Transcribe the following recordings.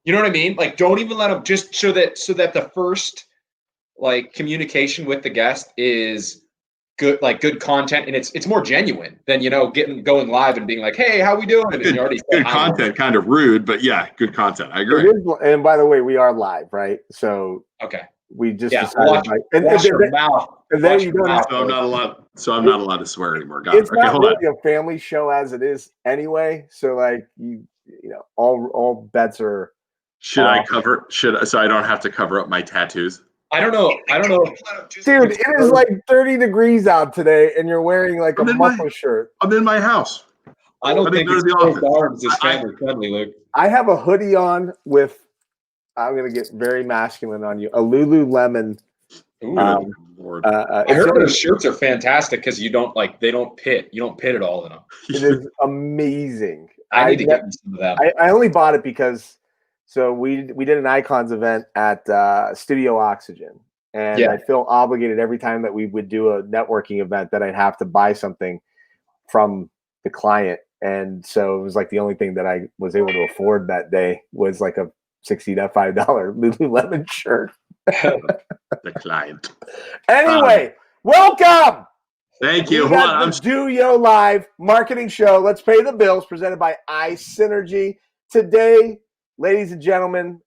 You know what I mean? Like, don't even let them, just so that the first like communication with the guest is good, like good content, and it's more genuine than, you know, going live and being like, hey, how we doing? And you already good content, kind of rude, but yeah, good content. I agree. It is, and by the way, we are live, right? So okay, we just decided. Watch your mouth. And then you don't have. So I'm not allowed. So I'm not allowed to swear anymore. Got it's it. Okay, not really a family show as it is anyway. So like you know, all bets are. Should I cover? So I don't have to cover up my tattoos? I don't know. Dude, it is like 30 degrees out today, and you're wearing like a muffler shirt. I'm in my house. I don't think it's closed arms is family friendly, Luke. I have a hoodie on with, I'm going to get very masculine on you, a Lululemon. I heard those shirts are fantastic because they don't pit. You don't pit at all in them. It is amazing. I need to get some of them. I only bought it because, so we did an Icons event at Studio Oxygen. And I feel obligated every time that we would do a networking event that I'd have to buy something from the client. And so it was like the only thing that I was able to afford that day was like a $65 Lululemon shirt. The client. Anyway, welcome. Thank you. Hold on. The DOYO Live marketing show. Let's pay the bills. Presented by iSynergy. Today, ladies and gentlemen,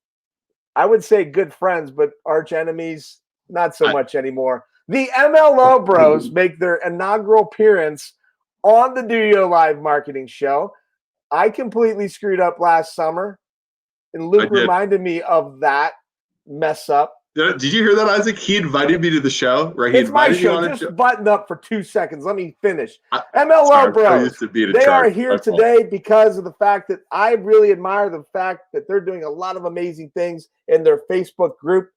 I would say good friends, but arch enemies, not so much anymore. The MLO Bros make their inaugural appearance on the DOYO Live marketing show. I completely screwed up last summer, and Luke reminded me of that mess up. Did you hear that, Isaac? He invited me to the show, right? It's my show. Just buttoned up for 2 seconds. Let me finish. MLO Bros. They are here today because of the fact that I really admire the fact that they're doing a lot of amazing things in their Facebook group.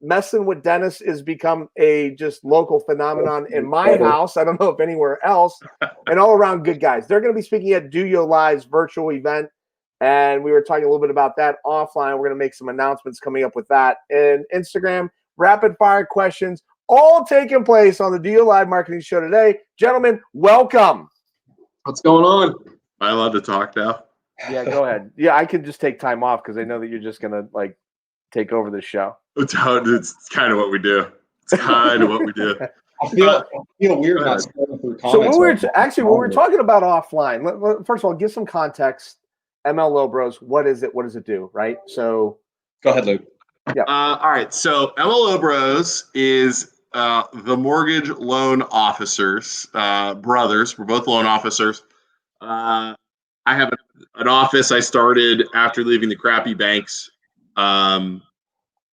Messing with Dennis has become a just local phenomenon in my house. I don't know if anywhere else. And all around good guys. They're going to be speaking at DOYO Live's virtual event. And we were talking a little bit about that offline. We're going to make some announcements coming up with that. And Instagram, rapid fire questions, all taking place on the DOYO Live marketing show today. Gentlemen, welcome. What's going on? Am I allowed to talk now? Yeah, go ahead. Yeah, I could just take time off because I know that you're just going to like take over the show. It's kind of what we do. It's kind of what we do. I feel weird not scrolling through comments. So when we were talking about offline, first of all, give some context. MLO Bros, what is it? What does it do? Right. So go ahead, Luke. Yeah. All right. So MLO Bros is the mortgage loan officers, brothers. We're both loan officers. I have an office I started after leaving the crappy banks in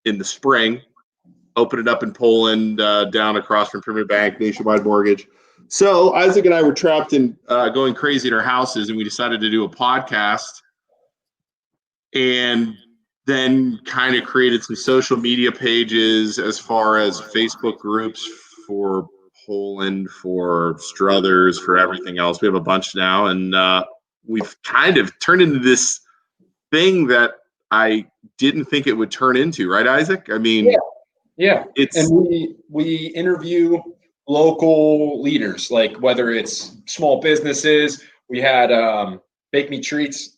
the spring. Opened it up in Poland, down across from Premier Bank, Nationwide Mortgage. So Isaac and I were trapped in going crazy in our houses, and we decided to do a podcast, and then kind of created some social media pages as far as Facebook groups for Poland, for Struthers, for everything else. We have a bunch now, and we've kind of turned into this thing that I didn't think it would turn into, right, Isaac? I mean, yeah. And we interview local leaders, like whether it's small businesses. We had Bake Me Treats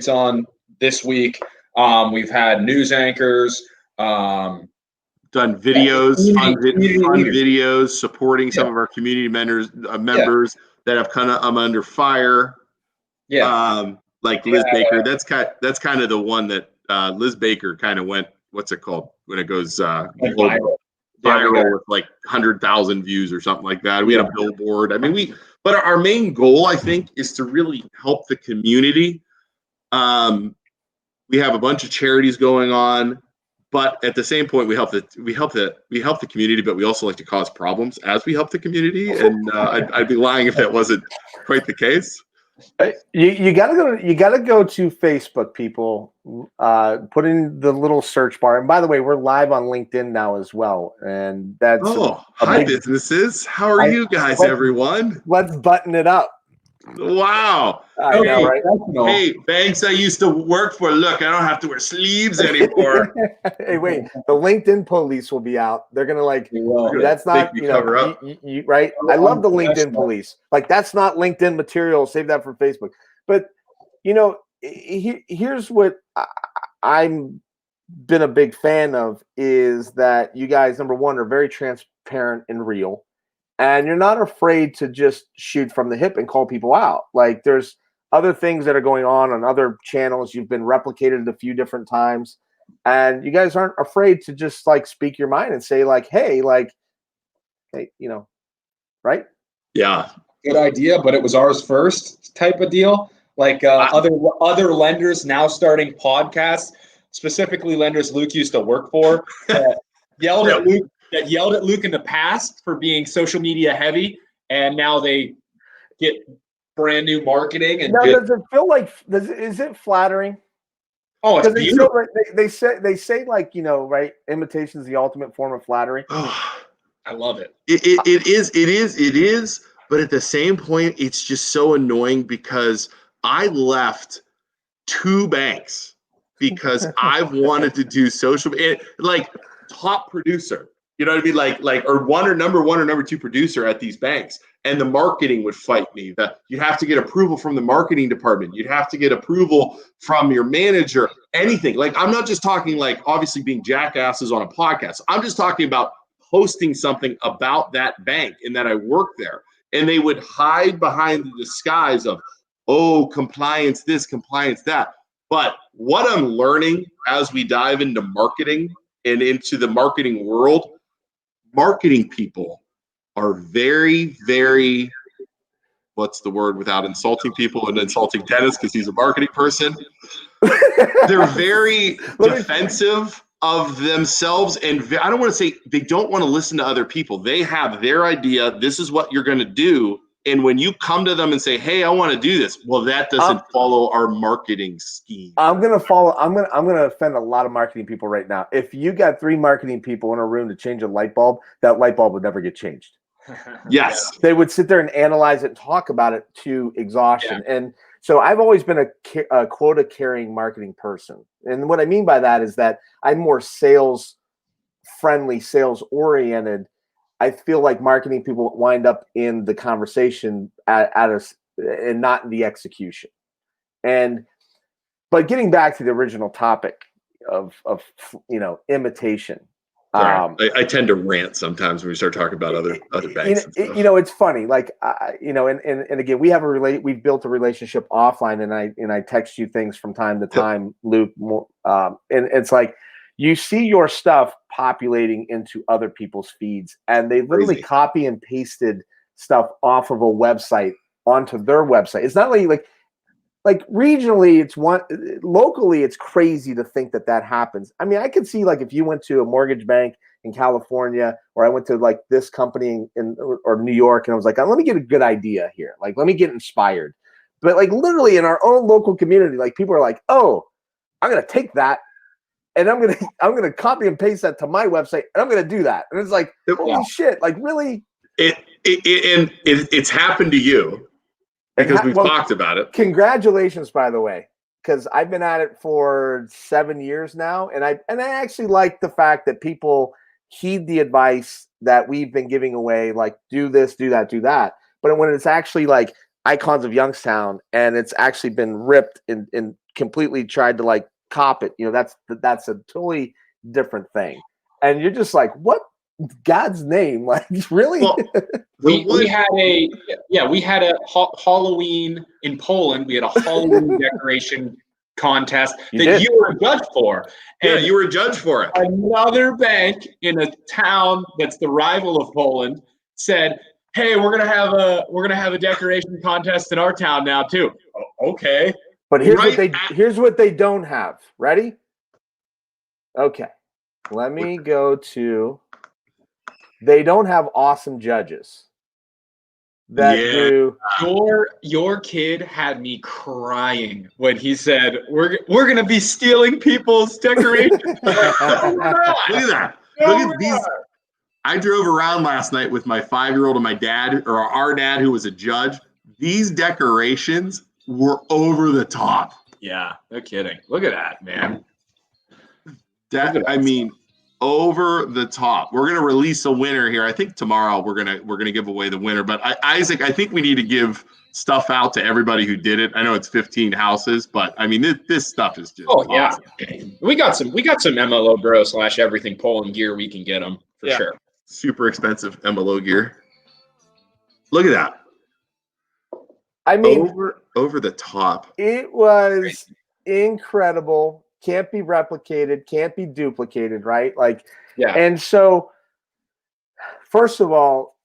on this week. We've had news anchors, done videos, fun videos supporting some of our community members that have kind of under fire. Like Liz Baker. That's kind of the one that Liz Baker kind of went. What's it called when it goes viral with like 100,000 views or something like that? We had a billboard. I mean, but our main goal, I think, is to really help the community. We have a bunch of charities going on, but at the same point, we help the community, but we also like to cause problems as we help the community. And I'd be lying if that wasn't quite the case. You gotta go to Facebook, people. Put in the little search bar. And by the way, we're live on LinkedIn now as well. And that's hi businesses. How are you guys, everyone? Let's button it up. Wow. Hey, banks I used to work for. Look, I don't have to wear sleeves anymore. Hey, wait. The LinkedIn police will be out. They're gonna that's not right. I love the LinkedIn police. Like that's not LinkedIn material. Save that for Facebook. But here's what I'm been a big fan of is that you guys, number one, are very transparent and real, and you're not afraid to just shoot from the hip and call people out. Like there's other things that are going on other channels. You've been replicated a few different times, and you guys aren't afraid to just like speak your mind and say like, hey, right? Yeah. Good idea, but it was ours first type of deal. Like other lenders now starting podcasts, specifically lenders Luke used to work for, yelled at Luke in the past for being social media heavy, and now they get brand new marketing. And does it feel like is it flattering? Oh, it's beautiful. They say like right, imitation is the ultimate form of flattery. I love it. It is. But at the same point, it's just so annoying because I left 2 banks because I've wanted to do social like top producer. You know what I mean? Like or number one or number 2 producer at these banks. And the marketing would fight me. You'd have to get approval from the marketing department. You'd have to get approval from your manager, anything. Like I'm not just talking like obviously being jackasses on a podcast. I'm just talking about posting something about that bank and that I work there. And they would hide behind the disguise of, oh, compliance this, compliance that. But what I'm learning as we dive into marketing and into the marketing world, marketing people are very, very, what's the word without insulting people and insulting Dennis because he's a marketing person? They're very defensive of themselves, and I don't want to say they don't want to listen to other people. They have their idea. This is what you're going to do, and when you come to them and say, "Hey, I want to do this," well, that doesn't follow our marketing scheme. I'm gonna offend a lot of marketing people right now. If you got 3 marketing people in a room to change a light bulb, that light bulb would never get changed. Yes, they would sit there and analyze it and talk about it to exhaustion. Yeah. And so I've always been a quota carrying marketing person. And what I mean by that is that I'm more sales friendly, sales oriented. I feel like marketing people wind up in the conversation and not in the execution. But getting back to the original topic of imitation. I tend to rant sometimes when we start talking about other banks. It's funny. Like, and again, we've built a relationship offline, and I text you things from time to time, Luke. And it's like you see your stuff populating into other people's feeds, and they literally copy and pasted stuff off of a website onto their website. It's not like regionally, locally, it's crazy to think that happens. I mean, I could see like if you went to a mortgage bank in California, or I went to like this company or New York, and I was like, let me get a good idea here. Like, let me get inspired. But like literally in our own local community, like people are like, oh, I'm going to take that and I'm going to copy and paste that to my website. And I'm going to do that. And it's like, holy shit, like really. It's happened to you. Because we've talked about it. Congratulations, by the way, because I've been at it for 7 years now, and I actually like the fact that people heed the advice that we've been giving away, like do this, do that, do that. But when it's actually like icons of Youngstown, and it's actually been ripped and completely tried to like cop it, that's a totally different thing. And you're just like, what? God's name, like really? Well, we had a Halloween in Poland. We had a Halloween decoration contest that you were a judge for. And you were a judge for it. Another bank in a town that's the rival of Poland said, "Hey, we're gonna have a decoration contest in our town now too." Oh, okay, but here's what they don't have. Ready? Okay, let me go to. They don't have awesome judges that do. Your kid had me crying when he said, "We're gonna be stealing people's decorations." Look at that! Look at these. I drove around last night with my 5-year-old and my dad, or our dad, who was a judge. These decorations were over the top. Yeah, no kidding. Look at that, man. I mean. over the top. We're gonna release a winner here. I think tomorrow we're gonna give away the winner. But Isaac, I think we need to give stuff out to everybody who did it. I know it's 15 houses, but I mean this stuff is just awesome. We got some MLO Bros / everything polling gear we can get them for sure. Super expensive MLO gear. Look at that. I mean, over the top. It was incredible. Can't be replicated, can't be duplicated, right? Like, yeah. And so, first of all,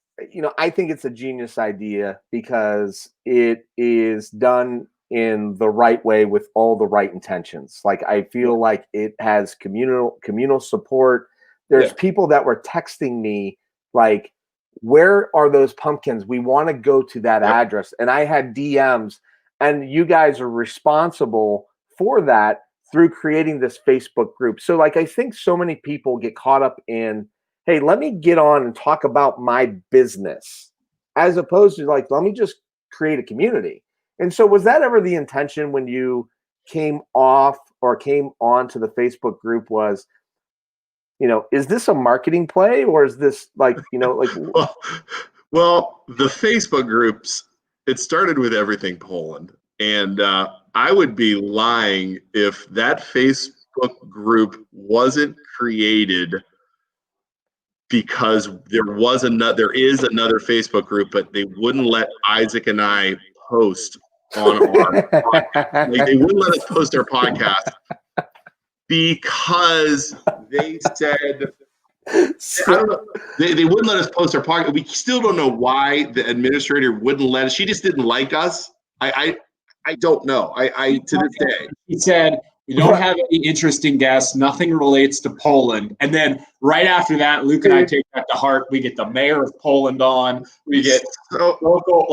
I think it's a genius idea because it is done in the right way with all the right intentions. Like, I feel like it has communal support. There's people that were texting me like, where are those pumpkins? We want to go to that address. And I had DMs, and you guys are responsible for that through creating this Facebook group. So like, I think so many people get caught up in, hey, let me get on and talk about my business, as opposed to like, let me just create a community. And so was that ever the intention when you came off or came on to the Facebook group was, is this a marketing play or is this like, well, the Facebook groups, it started with everything Poland. And I would be lying if that Facebook group wasn't created because there is another Facebook group, but they wouldn't let Isaac and I post on our podcast. Like, they wouldn't let us post our podcast because they said, I don't know, they wouldn't let us post our podcast. We still don't know why the administrator wouldn't let us. She just didn't like us. I don't know. I to this day. He said, we don't have any interesting guests. Nothing relates to Poland. And then right after that, Luke and I take that to heart. We get the mayor of Poland on. We get local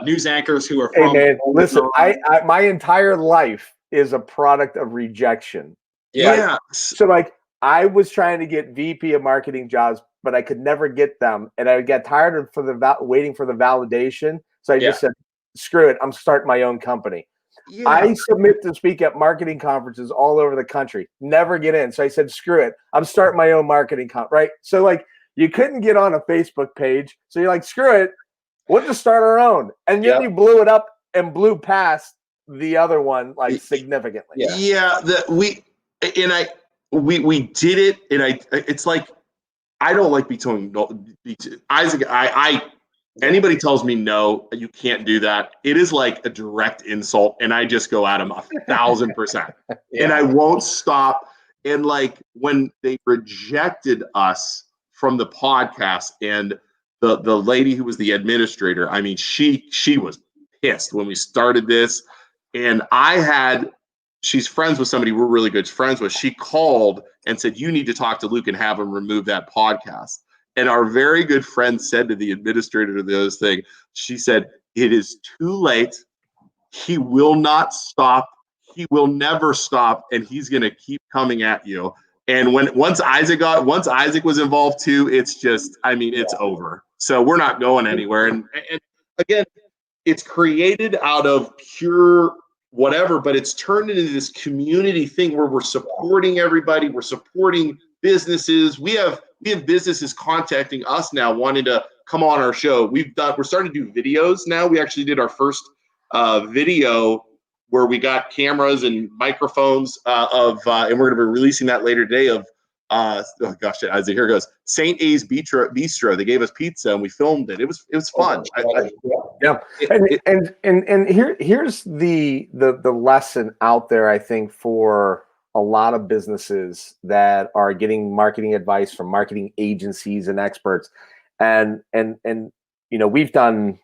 news anchors who are from. Hey man, listen, I my entire life is a product of rejection. Yeah. Right? So like, I was trying to get VP of marketing jobs, but I could never get them, and I would get tired of waiting for the validation. So I just said, screw it, I'm starting my own company. Yeah. I submit to speak at marketing conferences all over the country, never get in. So I said, screw it, I'm starting my own marketing right? So like, you couldn't get on a Facebook page. So you're like, screw it, we'll just start our own. And then you blew it up and blew past the other one like significantly. We did it, and it's like, I don't like being Isaac. Anybody tells me no, you can't do that, it is like a direct insult, and I just go at them 1,000%, and I won't stop. And like, when they rejected us from the podcast, and the lady who was the administrator, I mean, she was pissed when we started this, and she's friends with somebody we're really good friends with. She called and said, you need to talk to Luke and have him remove that podcast. And our very good friend said to the administrator of those thing, she said, it is too late. He will not stop. He will never stop. And he's going to keep coming at you. And once Isaac was involved too, it's just, I mean, it's over. So we're not going anywhere. And again, it's created out of pure whatever, but it's turned into this community thing where we're supporting everybody. We're supporting businesses. We have businesses contacting us now wanting to come on our show. We're starting to do videos now. We actually did our first video where we got cameras and microphones and we're going to be releasing that later today of Isaac, here it goes. St. A's Bistro. They gave us pizza and we filmed it. It was fun. And here's the lesson out there, I think, for a lot of businesses that are getting marketing advice from marketing agencies and experts. And we've done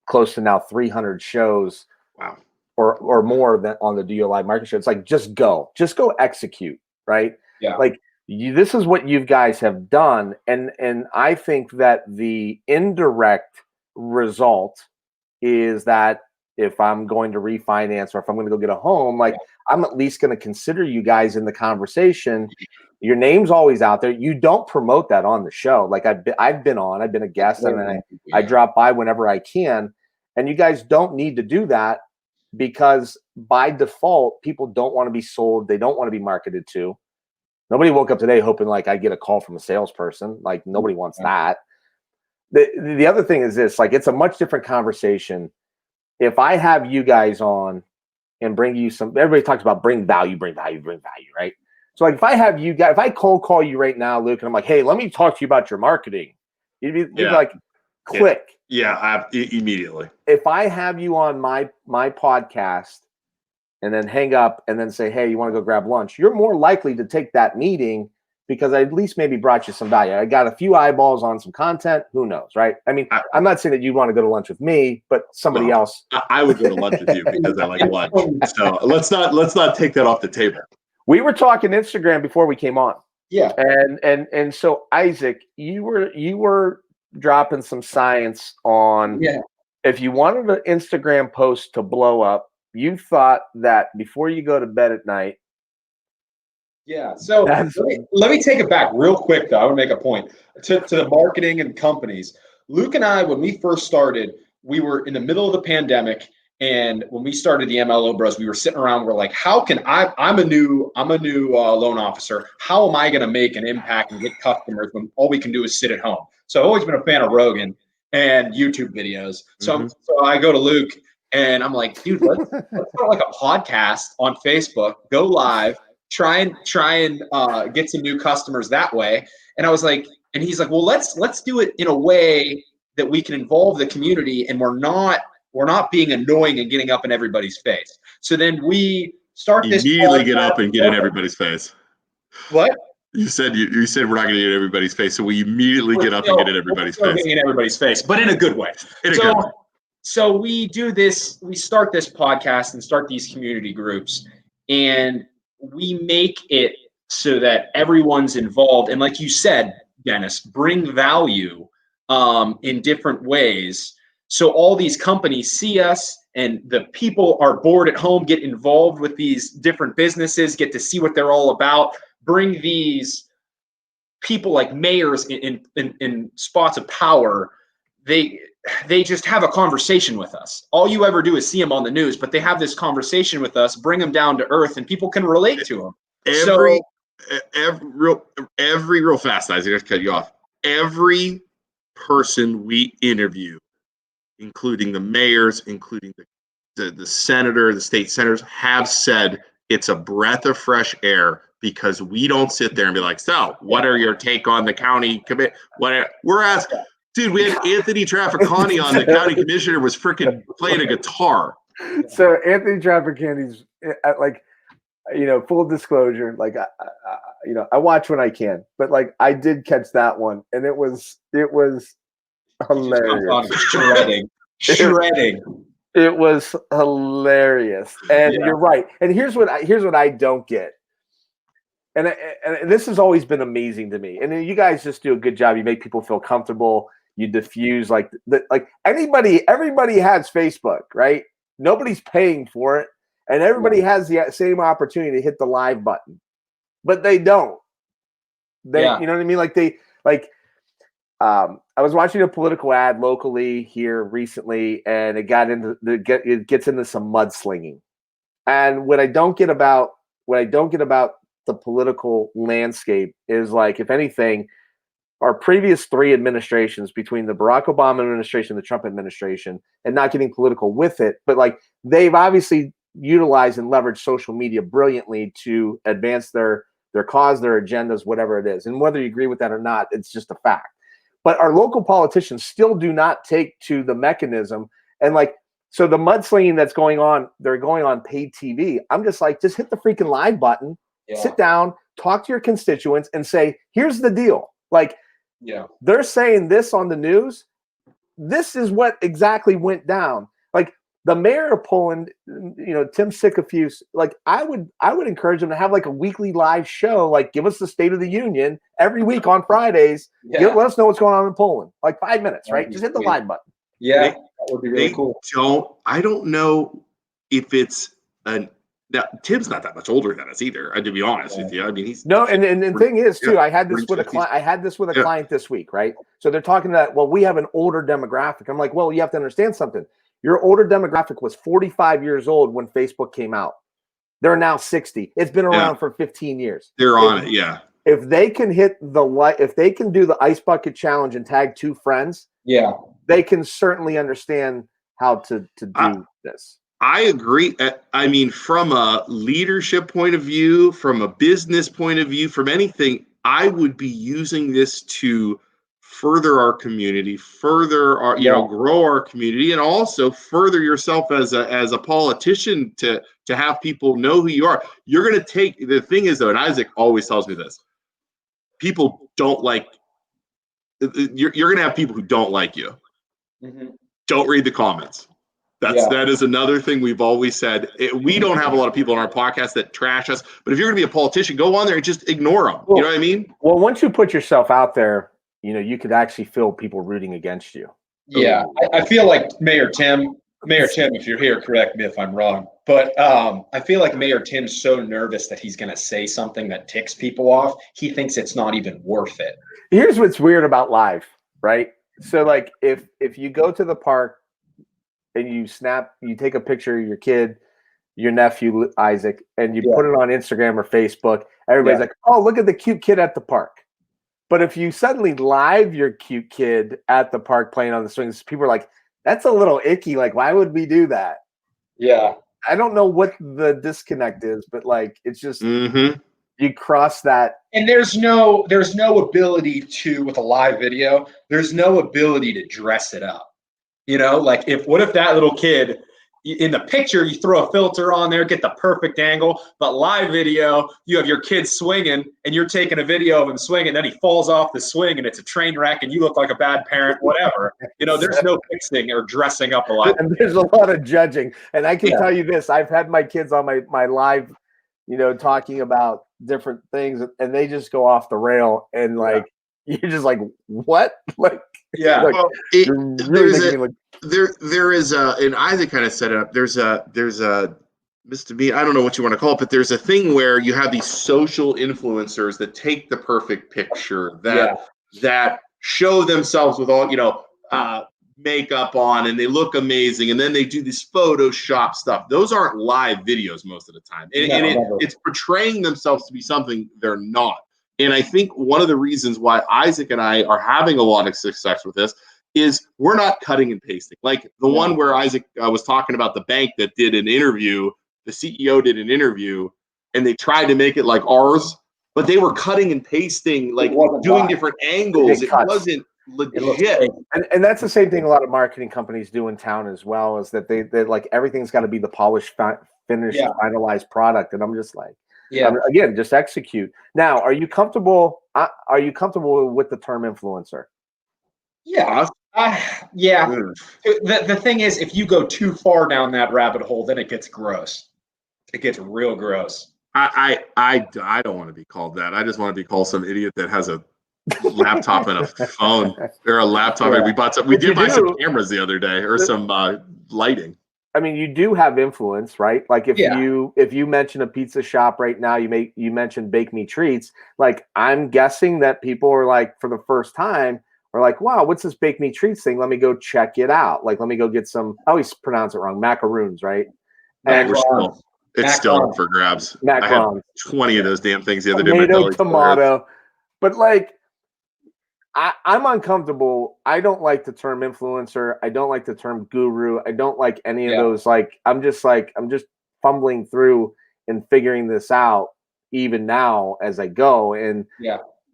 close to now 300 shows. Wow. Or more than on the DOYO Live Market Show. It's like, just go execute, right? Yeah. Like, this is what you guys have done. And I think that the indirect result is that if I'm going to refinance or if I'm going to go get a home, like, I'm at least going to consider you guys in the conversation. Your name's always out there. You don't promote that on the show. Like, I've been a guest, and I drop by whenever I can. And you guys don't need to do that, because by default, people don't want to be sold. They don't want to be marketed to. Nobody woke up today hoping like I get a call from a salesperson. Like nobody wants that. The other thing is this, like it's a much different conversation if I have you guys on and bring you some. Everybody talks about bring value, right? So like if I have you guys, if I cold call you right now, Luke, and I'm like, hey, let me talk to you about your marketing, you'd be like, click. Immediately. If I have you on my podcast and then hang up and then say, hey, you want to go grab lunch, you're more likely to take that meeting because I at least maybe brought you some value. I got a few eyeballs on some content. Who knows, right? I mean, I'm not saying that you want to go to lunch with me, but somebody else. I would go to lunch with you because I like lunch. So let's not take that off the table. We were talking Instagram before we came on. Yeah. And so Isaac, you were dropping some science on if you wanted an Instagram post to blow up, you thought that before you go to bed at night. Yeah. So let me take it back real quick, though. I would make a point to the marketing and companies. Luke and I, when we first started, we were in the middle of the pandemic. And when we started the MLO Bros, we were sitting around. We're like, how can I'm a new loan officer. How am I going to make an impact and get customers when all we can do is sit at home? So I've always been a fan of Rogan and YouTube videos. So I go to Luke and I'm like, dude, let's start like a podcast on Facebook, go live. Try and get some new customers that way. And I was like, and he's like, well, let's do it in a way that we can involve the community and we're not being annoying and getting up in everybody's face. So then we start this immediately get up and get in everybody's face. What? You said we're not going to get in everybody's face, so we immediately get up and get in everybody's face. Getting in everybody's face, but in a good way. So we do this. We start this podcast and start these community groups, and we make it so that everyone's involved. And like you said, Dennis, bring value in different ways. So all these companies see us and the people are bored at home, get involved with these different businesses, get to see what they're all about, bring these people like mayors in spots of power. They just have a conversation with us. All you ever do is see them on the news, but they have this conversation with us, bring them down to earth, and people can relate to them. Real fast, Isaac, I just cut you off. Every person we interview, including the mayors, including the senator, the state senators, have said it's a breath of fresh air because we don't sit there and be like, so what are your take on the county commit? We're asking. Dude, we had Anthony Trafficani on. The county commissioner was freaking playing a guitar. So Anthony Trafficani's like, full disclosure, like I watch when I can, but like I did catch that one, and it was hilarious. Shredding. It was hilarious, and you're right. And here's what I don't get. And this has always been amazing to me. And you guys just do a good job. You make people feel comfortable. You diffuse like everybody has Facebook, right? Nobody's paying for it, and everybody has the same opportunity to hit the live button, but they don't. You know what I mean? I was watching a political ad locally here recently, and it gets into some mudslinging. And what I don't get about the political landscape is like, if anything, our previous three administrations between the Barack Obama administration, the Trump administration, and not getting political with it, but like they've obviously utilized and leveraged social media brilliantly to advance their cause, their agendas, whatever it is. And whether you agree with that or not, it's just a fact. But our local politicians still do not take to the mechanism. And like, so the mudslinging that's going on, they're going on paid TV. I'm just like, just hit the freaking live button, sit down, talk to your constituents and say, here's the deal. Like, they're saying this on the news. This is what exactly went down. Like the mayor of Poland, Tim Sikafuse, like I would encourage him to have like a weekly live show, like give us the State of the Union every week on Fridays. Let us know what's going on in Poland. Like 5 minutes, right? Just hit the live button. Yeah, that would be really cool. I don't know if it's now Tim's not that much older than us either. To be honest with you, I mean he's and the thing is too. I had this with a client. I had this with a client this week, right? So they're talking that. Well, we have an older demographic. I'm like, well, you have to understand something. Your older demographic was 45 years old when Facebook came out. They're now 60. It's been around for 15 years. They're on it, yeah. If they can hit if they can do the ice bucket challenge and tag 2 friends, they can certainly understand how to do this. I agree. I mean, from a leadership point of view, from a business point of view, from anything, I would be using this to further our community, further our, grow our community, and also further yourself as a politician to have people know who you are. You're going to take, the thing is though, and Isaac always tells me this, people don't like, you're going to have people who don't like you. Mm-hmm. Don't read the comments. That is another thing we've always said. We don't have a lot of people on our podcast that trash us, but if you're going to be a politician, go on there and just ignore them. You know what I mean? Well, once you put yourself out there, you could actually feel people rooting against you. Yeah, I feel like Mayor Tim, if you're here, correct me if I'm wrong, but I feel like Mayor Tim's so nervous that he's going to say something that ticks people off. He thinks it's not even worth it. Here's what's weird about live, right? So like if you go to the park and you take a picture of your kid, your nephew, Isaac, and you put it on Instagram or Facebook, everybody's like, oh, look at the cute kid at the park. But if you suddenly live your cute kid at the park playing on the swings, people are like, that's a little icky. Like, why would we do that? Yeah. I don't know what the disconnect is, but like, it's just, you cross that. And there's no ability to, with a live video, there's no ability to dress it up. Like what if that little kid in the picture, you throw a filter on there, get the perfect angle, but live video, you have your kid swinging and you're taking a video of him swinging, then he falls off the swing and it's a train wreck and you look like a bad parent, whatever. There's no fixing or dressing up a lot. And there's a lot of judging. And I can tell you this, I've had my kids on my live, talking about different things and they just go off the rail and like, you're just like, what? Like, well, there is and Isaac kind of set it up. There's a misdemeanor. I don't know what you want to call it, but there's a thing where you have these social influencers that take the perfect picture that show themselves with all makeup on and they look amazing, and then they do this Photoshop stuff. Those aren't live videos most of the time, and it's portraying themselves to be something they're not. And I think one of the reasons why Isaac and I are having a lot of success with this is we're not cutting and pasting. Like the one where Isaac was talking about the bank that did an interview, the CEO did an interview, and they tried to make it like ours, but they were cutting and pasting, like doing different angles. It wasn't legit. And that's the same thing a lot of marketing companies do in town as well, is that they like everything's got to be the polished, finished, finalized product. And I'm just like, again, just execute. Now, are you comfortable? With the term influencer? Yeah. The thing is, if you go too far down that rabbit hole, then it gets gross. It gets real gross. I don't want to be called that. I just want to be called some idiot that has a laptop and a phone or a laptop. And we did buy some cameras the other day, or some lighting. I mean, you do have influence, right? Like if you mention a pizza shop right now, you mentioned Bake Me Treats. Like I'm guessing that people are like, for the first time, are like, wow, what's this Bake Me Treats thing? Let me go check it out. Like, let me go get some. I always pronounce it wrong. Macaroons, right? And it's still up for grabs. I had 20 of those damn things the other day. Tomato. But like, I'm uncomfortable. I don't like the term influencer. I don't like the term guru. I don't like any of those. Like, I'm just fumbling through and figuring this out even now as I go. And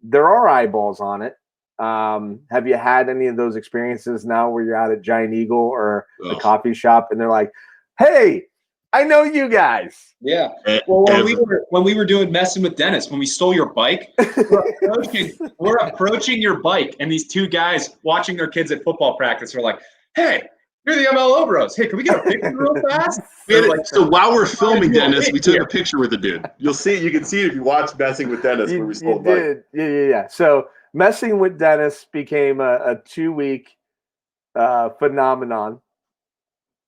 there are eyeballs on it. Have you had any of those experiences now where you're out at Giant Eagle or the coffee shop and they're like, hey, I know you guys. Yeah. Well, when we were doing Messing with Dennis, when we stole your bike, we're approaching your bike, and these two guys watching their kids at football practice are like, hey, you're the MLO Bros. Hey, can we get a picture real fast? So while we're filming Dennis, we took a picture with the dude. You can see it if you watch Messing with Dennis when we stole the bike. Yeah. So Messing with Dennis became a 2-week phenomenon.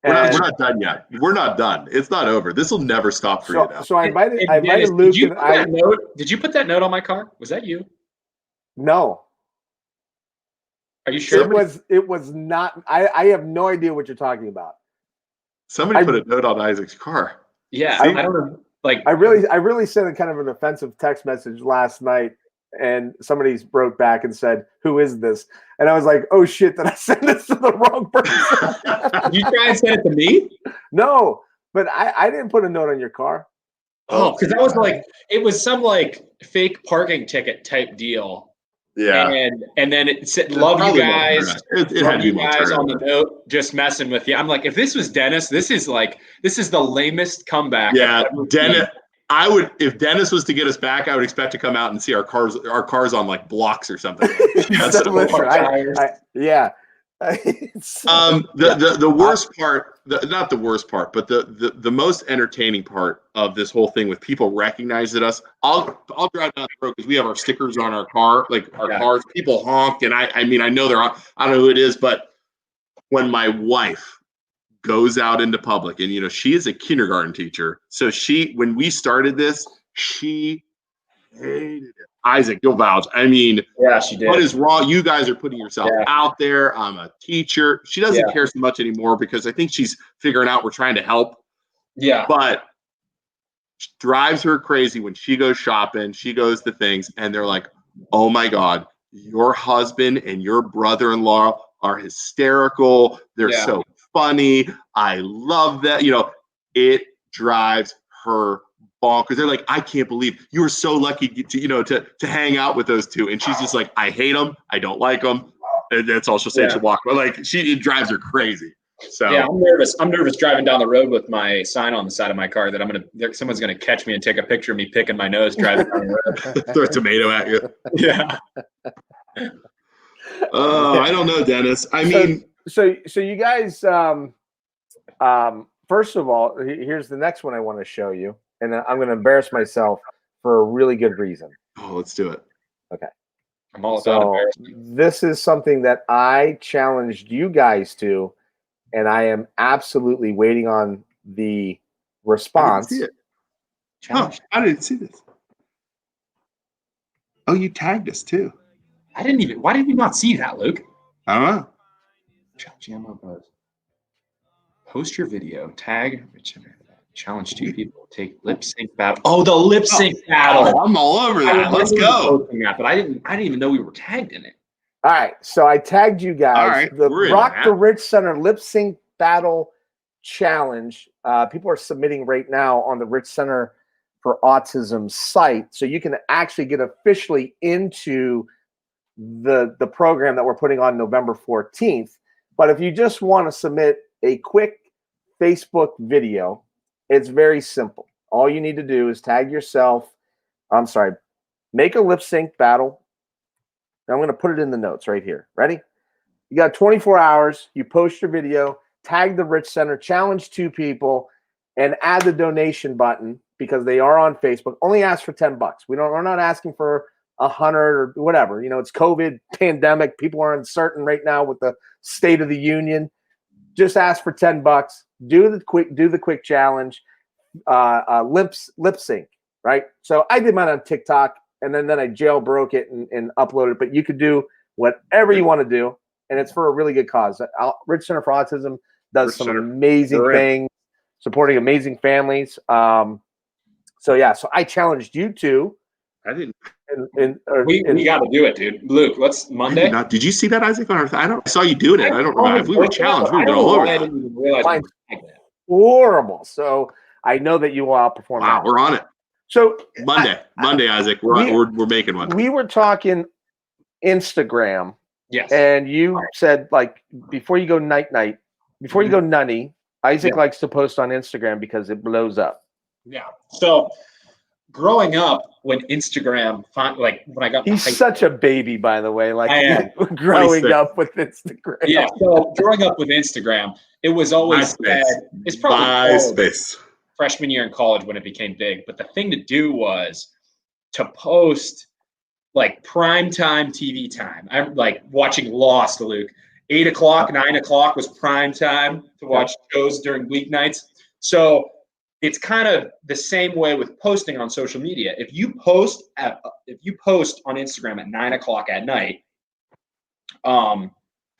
We're not done yet. We're not done. It's not over. This will never stop for you now. So I invited Luke. Did you put that note on my car? Was that you? No. Are you sure? It was not. I have no idea what you're talking about. Somebody put a note on Isaac's car. Yeah, I don't know. Like I really sent a kind of an offensive text message last night, and somebody wrote back and said, "Who is this?" And I was like, "Oh shit! Did I send this to the wrong person?" you try and send it to me? No, but I didn't put a note on your car. Oh, because that was like it was some like fake parking ticket type deal. Yeah. And then it said, "Love you guys." It had to be more guys on the alternative. note, just messing with you. I'm like, if this was Dennis, this is the lamest comeback. Yeah, I've ever Dennis. seen. I would, if Dennis was to get us back, I would expect to come out and see our cars on like blocks or something. That's Listen, yeah. The worst part, not the worst part, but the most entertaining part of this whole thing with people recognizing us. I'll drive down the road because we have our stickers on our car, like our cars. People honk, and I mean I know they're on. I don't know who it is, but when my wife goes out into public, and she is a kindergarten teacher, so when we started this, she hated it. Isaac, you'll vouch. I mean, yeah, she did. What is wrong? You guys are putting yourself out there. I'm a teacher. She doesn't care so much anymore because I think she's figuring out we're trying to help. Yeah. But it drives her crazy when she goes shopping. She goes to things, and they're like, "Oh my God, your husband and your brother-in-law are hysterical. They're so funny. I love that." It drives her bonkers. They're like, "I can't believe you were so lucky to hang out with those two." And she's just like, "I hate them. I don't like them." And that's all she'll say. She'll walk, but like it drives her crazy. So yeah, I'm nervous. I'm nervous driving down the road with my sign on the side of my car that someone's gonna catch me and take a picture of me picking my nose driving down the road. Throw a tomato at you. Yeah. Oh, I don't know, Dennis. I mean, so you guys, first of all, here's the next one I want to show you, and I'm going to embarrass myself for a really good reason. Oh, let's do it. Okay. I'm all about embarrassment. This is something that I challenged you guys to, and I am absolutely waiting on the response. I didn't see it. Oh, I didn't see this. Oh, you tagged us too. Why did we not see that, Luke? I don't know. MLO Bros. Post your video, tag, challenge 2 people, take lip sync battle. Oh, the lip sync battle. I'm all over that. Let's go. That, but I didn't even know we were tagged in it. All right, so I tagged you guys. All right, the Rock the Rich Center lip sync battle challenge. People are submitting right now on the Rich Center for Autism site, so you can actually get officially into the program that we're putting on November 14th. But if you just want to submit a quick Facebook video, it's very simple. All you need to do is tag yourself. Make a lip sync battle. I'm going to put it in the notes right here. Ready? You got 24 hours. You post your video, tag the Rich Center, challenge 2 people, and add the donation button because they are on Facebook. Only ask for $10. We're not asking for 100 or whatever. It's COVID pandemic. People are uncertain right now with the State of the Union. Just ask for $10. Do the quick challenge. Lip sync, right? So I did mine on TikTok, and then I jailbroke it and uploaded it. But you could do whatever you want to do, and it's for a really good cause. Rich Center for Autism does some amazing things, supporting amazing families. So I challenged you two. I didn't. We got to do it, dude. Luke, let's Monday. Did you see that, Isaac? I saw you doing it. I don't remember. If we were challenged, we would have been all over that. I didn't even realize we were horrible. So I know that you will outperform. Wow, we're on it. So Monday, Isaac, we're making one. We were talking Instagram. Yes. And you said, like, before you go night, before you go nunny, Isaac likes to post on Instagram because it blows up. Yeah. So growing up, when Instagram, when I got, he's such a baby, by the way. Like, I am growing up with Instagram. Yeah. So growing up with Instagram, it was always it's probably freshman year in college when it became big. But the thing to do was to post like primetime TV time. I'm like watching Lost, Luke. 8 o'clock, 9 o'clock was prime time to watch shows during weeknights. So it's kind of the same way with posting on social media. If you post on Instagram at 9 o'clock at night, I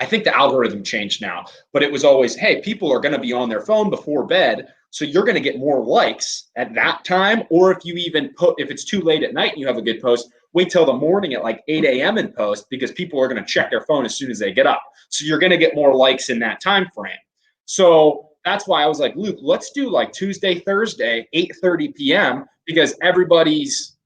think the algorithm changed now, but it was always, hey, people are going to be on their phone before bed. So you're going to get more likes at that time. Or if you even if it's too late at night and you have a good post, wait till the morning at like 8 a.m. and post, because people are going to check their phone as soon as they get up. So you're going to get more likes in that time frame. So that's why I was like, Luke, let's do like Tuesday, Thursday, 8:30 p.m. because everybody's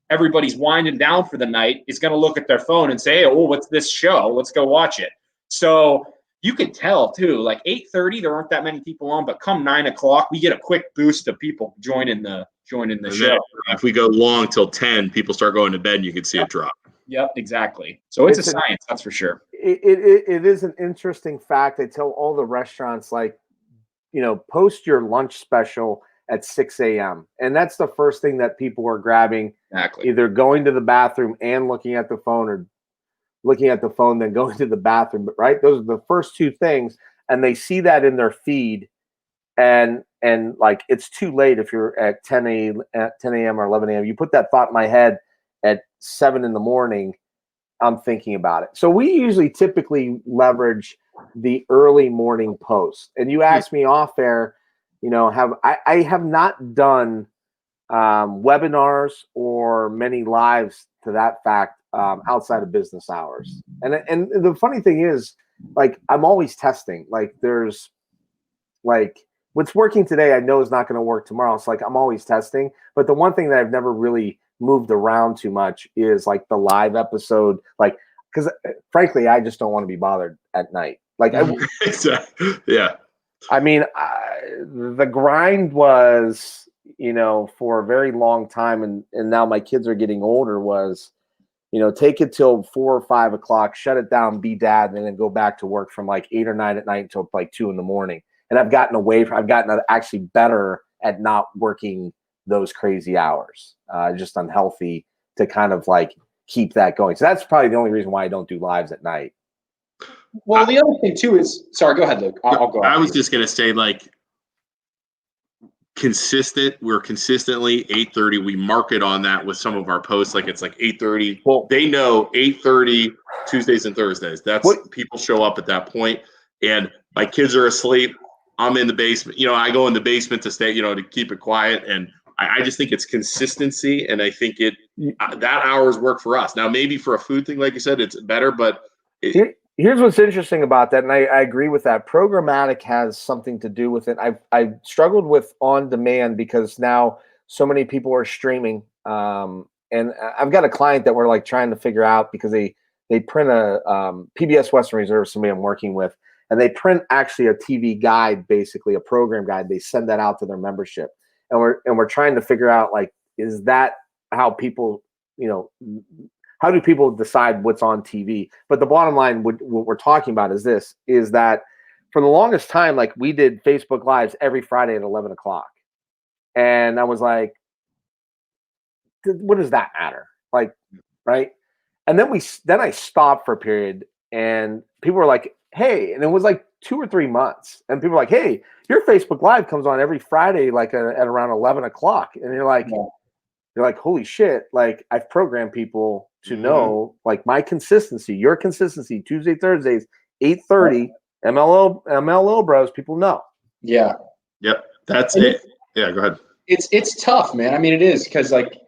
winding down for the night. Is going to look at their phone and say, oh, what's this show? Let's go watch it. So you could tell too, like 8:30, there aren't that many people on, but come 9 o'clock, we get a quick boost of people joining the show. If we go long till 10, people start going to bed and you can see it drop. Yep, exactly. So it's a science, that's for sure. It is an interesting fact. I tell all the restaurants, like, post your lunch special at 6 a.m. And that's the first thing that people are grabbing. Exactly. Either going to the bathroom and looking at the phone, or looking at the phone, then going to the bathroom. But right, those are the first two things. And they see that in their feed. And like, it's too late if you're at 10 a.m. or 11 a.m. You put that thought in my head at 7 in the morning, I'm thinking about it. So we usually typically leverage the early morning post. And you asked me off air, I have not done webinars or many lives to that fact outside of business hours. And the funny thing is, like, I'm always testing. Like, there's like, what's working today, I know is not going to work tomorrow. It's like, I'm always testing. But the one thing that I've never really moved around too much is like the live episode, like, because frankly, I just don't want to be bothered at night. Like, yeah. I mean, the grind was, for a very long time, and now my kids are getting older, was, take it till 4 or 5 o'clock, shut it down, be dad, and then go back to work from like 8 or 9 at night until like 2 in the morning. And I've gotten actually better at not working those crazy hours. Just unhealthy to kind of like keep that going. So that's probably the only reason why I don't do lives at night. Well, the other thing too is, sorry, go ahead, Luke. I'll go. I was just going to say, like, consistent. We're consistently 8:30. We market on that with some of our posts. Like, it's like 8:30. Well, they know 8:30 Tuesdays and Thursdays. People show up at that point, and my kids are asleep. I'm in the basement. I go in the basement to stay, to keep it quiet. And I just think it's consistency. And I think that hours work for us. Now, maybe for a food thing, like you said, it's better, but here's what's interesting about that. And I agree with that. Programmatic has something to do with it. I've struggled with on demand because now so many people are streaming. And I've got a client that we're like trying to figure out, because they print a PBS Western Reserve, somebody I'm working with, and they print actually a TV guide, basically a program guide. They send that out to their membership, and we're trying to figure out, like, is that how people, how do people decide what's on TV? But the bottom line, what we're talking about is that for the longest time, like, we did Facebook Lives every Friday at 11 o'clock, and I was like, what does that matter? Like, right? And then I stopped for a period, and people were like, hey, and it was like 2 or 3 months, and people were like, hey, your Facebook Live comes on every Friday, like at around 11 o'clock. And you're like, holy shit. Like, I've programmed people to know, like, my consistency, your consistency, Tuesday, Thursdays, 8:30, MLO Bros, people know. Yeah. Yep. That's it. Yeah, go ahead. It's tough, man. I mean, it is, because like,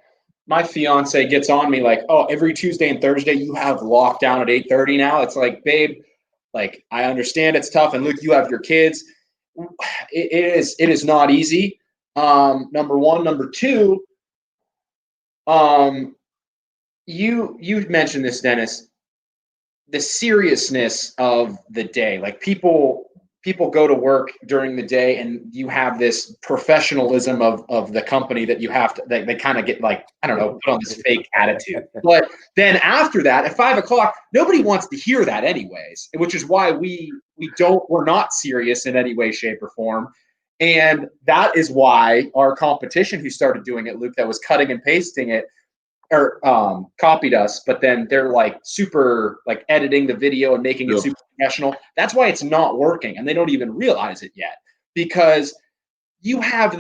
my fiance gets on me like, oh, every Tuesday and Thursday you have lockdown at 8:30 now. It's like, babe, like, I understand it's tough. And Luke, you have your kids. It is not easy. Number one. Number two, you mentioned this, Dennis, the seriousness of the day. Like, people go to work during the day, and you have this professionalism of the company that you have to, they kind of get, like, I don't know, put on this fake attitude. But then after that, at 5 o'clock, nobody wants to hear that anyways, which is why we're not serious in any way, shape, or form. And that is why our competition, who started doing it, Luke, that was cutting and pasting it, or copied us, but then they're like super, like, editing the video and making it super professional. That's why it's not working, and they don't even realize it yet, because you have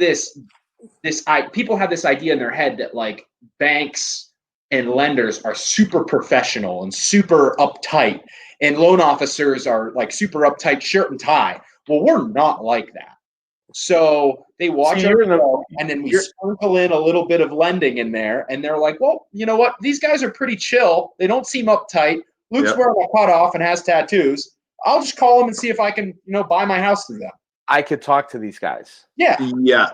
people have this idea in their head that, like, banks and lenders are super professional and super uptight, and loan officers are like super uptight, shirt and tie. Well, we're not like that. So they watch you're our in the- show, and then we sprinkle in a little bit of lending in there, and they're like, well, you know what? These guys are pretty chill. They don't seem uptight. Luke's wearing a cutoff and has tattoos. I'll just call them and see if I can, buy my house through them. I could talk to these guys. Yeah.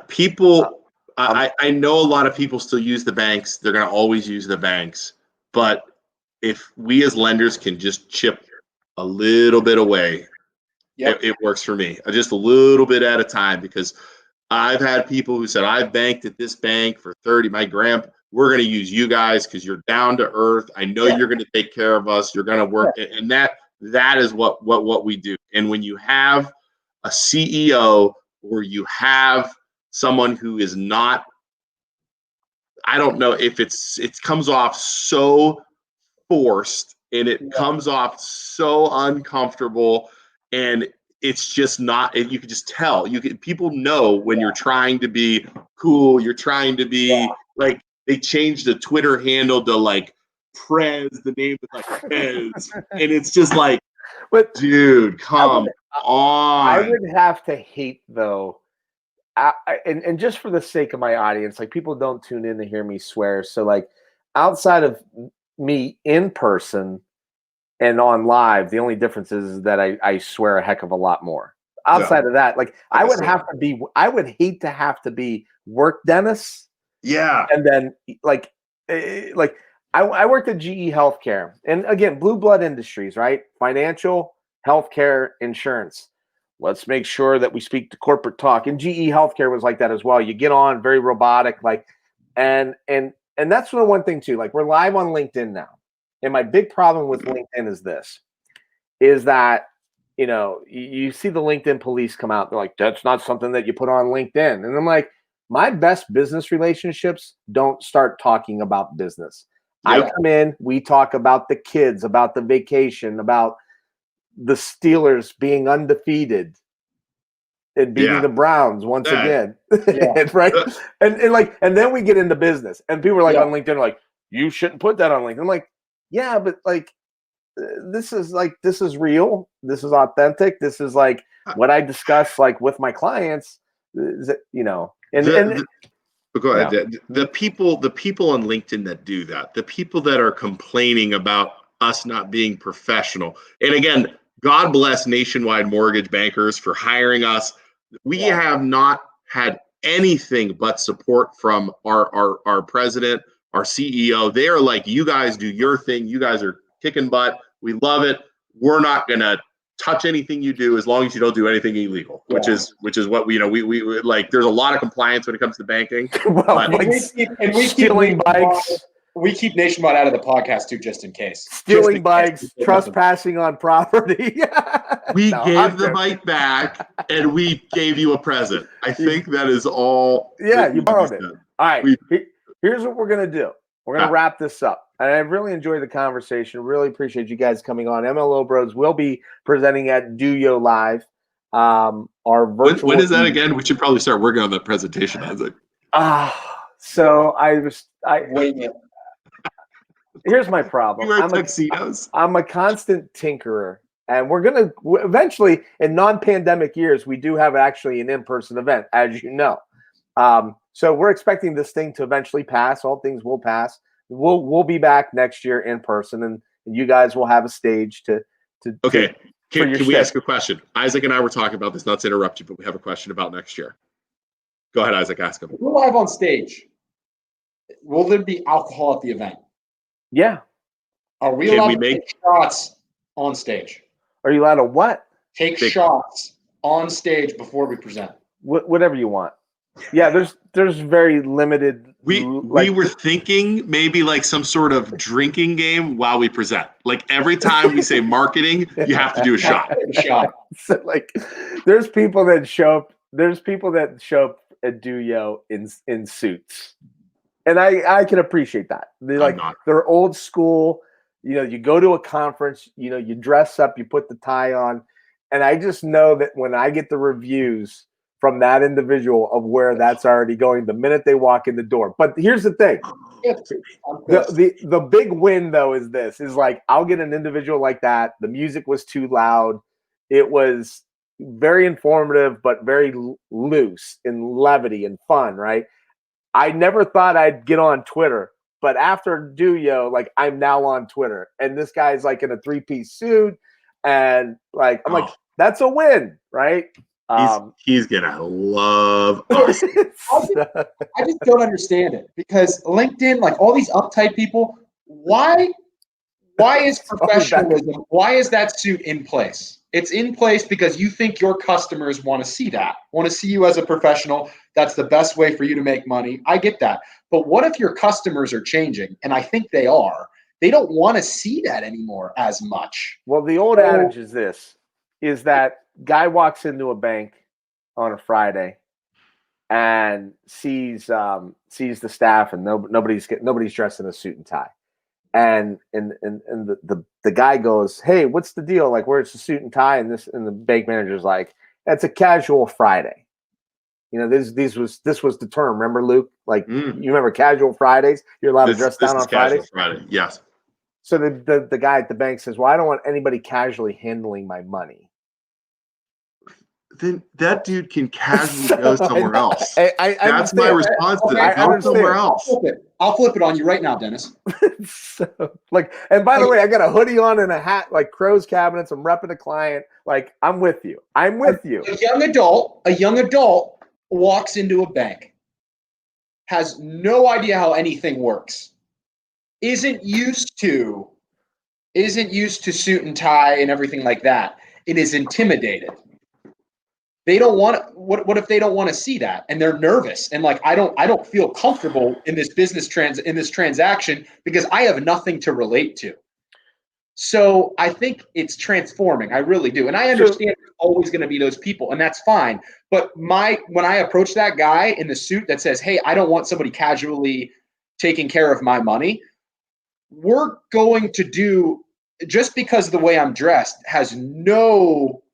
People, I know a lot of people still use the banks. They're going to always use the banks. But if we as lenders can just chip a little bit away, it works for me. Just a little bit at a time, because I've had people who said, I've banked at this bank for 30. My grandpa, we're going to use you guys because you're down to earth. I know you're going to take care of us. You're going to work. And that is what we do. And when you have a CEO, or you have someone who is not, I don't know if it comes off so forced, and it comes off so uncomfortable, and it's just not, you can just tell. People know when you're trying to be cool, you're trying to be like, they changed the Twitter handle to like Prez, the name is like Prez, and it's just like, but dude, come on. I would have to hate though, and just for the sake of my audience, like, people don't tune in to hear me swear. So like, outside of me in person and on live, the only difference is that I swear a heck of a lot more. Outside of that, like, I would hate to have to be work Dennis. Yeah. And then like I worked at GE Healthcare, and again, blue blood industries, right? Financial, healthcare, insurance. Let's make sure that we speak to corporate talk. And GE Healthcare was like that as well. You get on, very robotic, like, and that's the one thing too. Like, we're live on LinkedIn now. And my big problem with LinkedIn is that, you see the LinkedIn police come out. They're like, that's not something that you put on LinkedIn. And I'm like, my best business relationships don't start talking about business. I come in, we talk about the kids, about the vacation, about the Steelers being undefeated and beating the Browns once again. Right. And then we get into business, and people are like on LinkedIn, like, you shouldn't put that on LinkedIn. I'm like, yeah, but like, this is real. This is authentic. This is like what I discuss, like, with my clients, but go ahead. The people on LinkedIn that do that, the people that are complaining about us not being professional. And again, God bless Nationwide Mortgage Bankers for hiring us. We have not had anything but support from our president, our CEO. They are like, you guys do your thing. You guys are kicking butt. We love it. We're not going to touch anything you do as long as you don't do anything illegal, which is what we like. There's a lot of compliance when it comes to banking. We stealing bikes. We keep Nationwide out of the podcast too, just in case. Stealing bikes, trespassing on property. We gave the bike back, and we gave you a present. I think that is all. Yeah, you borrowed it. All right. Here's what we're gonna do. We're going to wrap this up. And I really enjoyed the conversation. Really appreciate you guys coming on. MLO Bros will be presenting at DOYO Live. Our virtual. When is that again? We should probably start working on that presentation, Isaac. So wait. Here's my problem. You wear tuxedos. I'm a constant tinkerer. And we're going to eventually, in non-pandemic years, we do have actually an in-person event, as you know. So we're expecting this thing to eventually pass. All things will pass. We'll be back next year in person, and you guys will have a stage to. Okay. Can we ask a question? Isaac and I were talking about this. Not to interrupt you, but we have a question about next year. Go ahead, Isaac. Ask him. We're live on stage. Will there be alcohol at the event? Yeah. Are we allowed to take shots on stage? Are you allowed to what? Take shots on stage before we present. Whatever you want. Yeah, there's very limited. We were thinking maybe like some sort of drinking game while we present. Like every time we say marketing, you have to do a shot. So like, there's people that show up. There's people that show up at DOYO in suits, and I can appreciate that. They're old school. You go to a conference. You dress up. You put the tie on, and I just know that when I get the reviews from that individual of where that's already going the minute they walk in the door. But here's the thing. The big win though is like, I'll get an individual like that. The music was too loud. It was very informative, but very loose and levity and fun, right? I never thought I'd get on Twitter, but after DOYO, like I'm now on Twitter, and this guy's like in a 3-piece suit, and like I'm like, that's a win, right? He's gonna love us. I just don't understand it, because LinkedIn, like all these uptight people, why is professionalism? Why is that suit in place? It's in place because you think your customers want to see that, want to see you as a professional. That's the best way for you to make money. I get that. But what if your customers are changing? And I think they are. They don't want to see that anymore as much. Well, the old adage is that guy walks into a bank on a Friday and sees the staff, and nobody's dressed in a suit and tie. And the guy goes, "Hey, what's the deal? Like, where's the suit and tie?" And the bank manager's like, "It's a casual Friday." You know, this was the term. Remember, Luke? Like, you remember casual Fridays? You're allowed to dress down on Fridays. Friday, yes. So the guy at the bank says, "Well, I don't want anybody casually handling my money." Then that dude can casually go somewhere else. That's my response to that. Go somewhere else. I'll flip it on you right now, Dennis. And by the way, I got a hoodie on and a hat, like Crow's Cabinets. I'm repping a client. Like, I'm with you. I'm with you. A young adult walks into a bank, has no idea how anything works, isn't used to suit and tie and everything like that, and is intimidated. They don't want to, what if they don't want to see that, and they're nervous and like, I don't feel comfortable in this transaction because I have nothing to relate to. So I think it's transforming. I really do. And I understand there's always going to be those people, and that's fine. But when I approach that guy in the suit that says, "Hey, I don't want somebody casually taking care of my money," we're going to do, just because of the way I'm dressed has no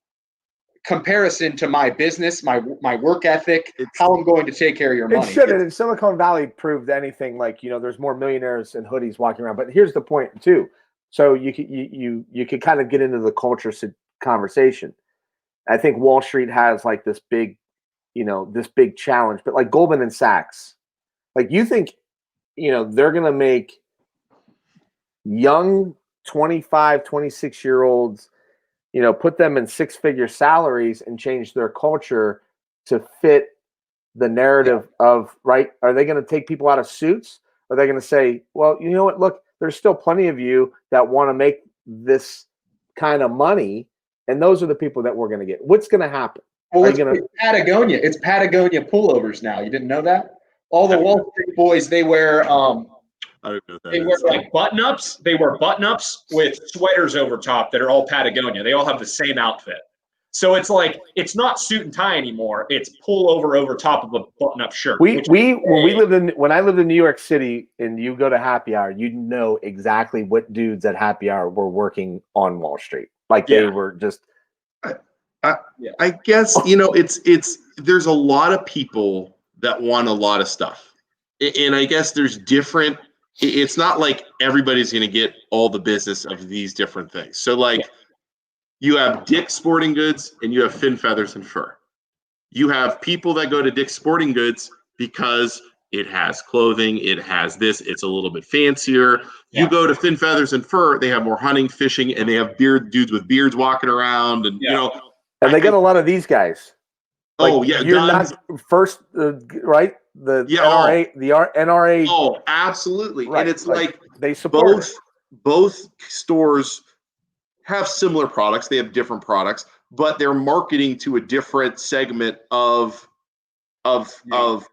comparison to my business, my work ethic, how I'm going to take care of your money. It shouldn't. If Silicon Valley proved anything, like, you know, there's more millionaires in hoodies walking around. But here's the point too. So you could kind of get into the culture conversation. I think Wall Street has like this big challenge, but like Goldman and Sachs, like, you think, you know, they're going to make young 25, 26-year-olds, you know, put them in 6-figure salaries and change their culture to fit the narrative of, right? Are they going to take people out of suits? Are they going to say, well, you know what, look, there's still plenty of you that want to make this kind of money, and those are the people that we're going to get. What's going to happen? Well, it's Patagonia. It's Patagonia pullovers now. You didn't know that? All the Wall Street boys, they wear like button-ups. They wear button-ups with sweaters over top that are all Patagonia. They all have the same outfit. So it's like, it's not suit and tie anymore. It's pullover over top of a button-up shirt. When I lived in New York City, and you go to happy hour, you know exactly what dudes at happy hour were working on Wall Street. Like, they were just. I guess, you know, there's a lot of people that want a lot of stuff, and I guess there's different. It's not like everybody's going to get all the business of these different things. So, like, you have Dick's Sporting Goods and you have Fin Feathers and Fur. You have people that go to Dick's Sporting Goods because it has clothing, it has this, it's a little bit fancier. You go to Fin Feathers and Fur, they have more hunting, fishing, and they have dudes with beards walking around, and you know. And they get a lot of these guys. Like, you're guns. not first, right? The NRA. Oh, absolutely. Right. And it's like they support both stores have similar products. They have different products, but they're marketing to a different segment of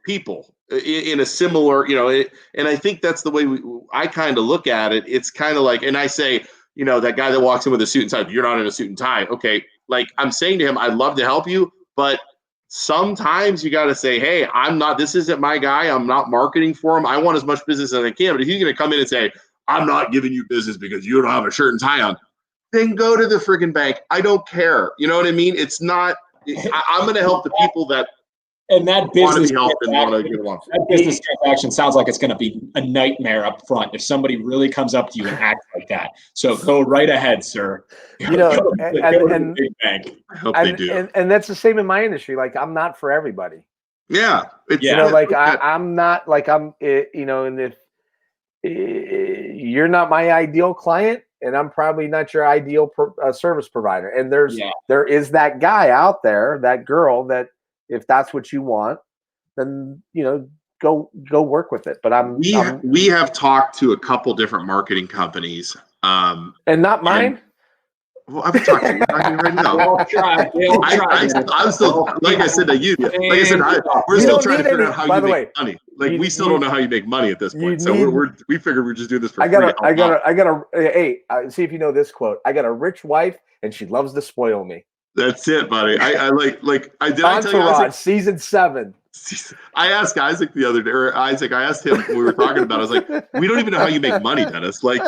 people in a similar, you know. And I think that's the way I kind of look at it. It's kind of like, and I say, you know, that guy that walks in with a suit and tie, you're not in a suit and tie. Okay. Like, I'm saying to him, I'd love to help you, but sometimes you got to say, hey, this isn't my guy. I'm not marketing for him. I want as much business as I can. But if he's going to come in and say, I'm not giving you business because you don't have a shirt and tie on, then go to the friggin' bank. I don't care. You know what I mean? It's not, I'm going to help the people that And that want to business be helped and want to get along. that business transaction sounds like it's going to be a nightmare up front if somebody really comes up to you and acts like that. So go right ahead, sir. You know, Go to and the big bank. I hope they do. And that's the same in my industry. Like, I'm not for everybody. Yeah, it's, You know, like I'm not like you know, and if you're not my ideal client, and I'm probably not your ideal service provider, and there is that guy out there, that girl, that if that's what you want, then you know, go work with it. But we have talked to a couple different marketing companies, and not mine. Well, I've talked to you right now. I'm still, like I said to you, like I said, we're still trying to figure out how you make money. Like, we still don't know how you make money at this point. So we figured we're just doing this for free. Hey, see if you know this quote. I got a rich wife, and she loves to spoil me. That's it, buddy. I tell you, Isaac, season 7. I asked Isaac the other day, or Isaac, I asked him when we were talking about it, I was like, we don't even know how you make money, Dennis. Like,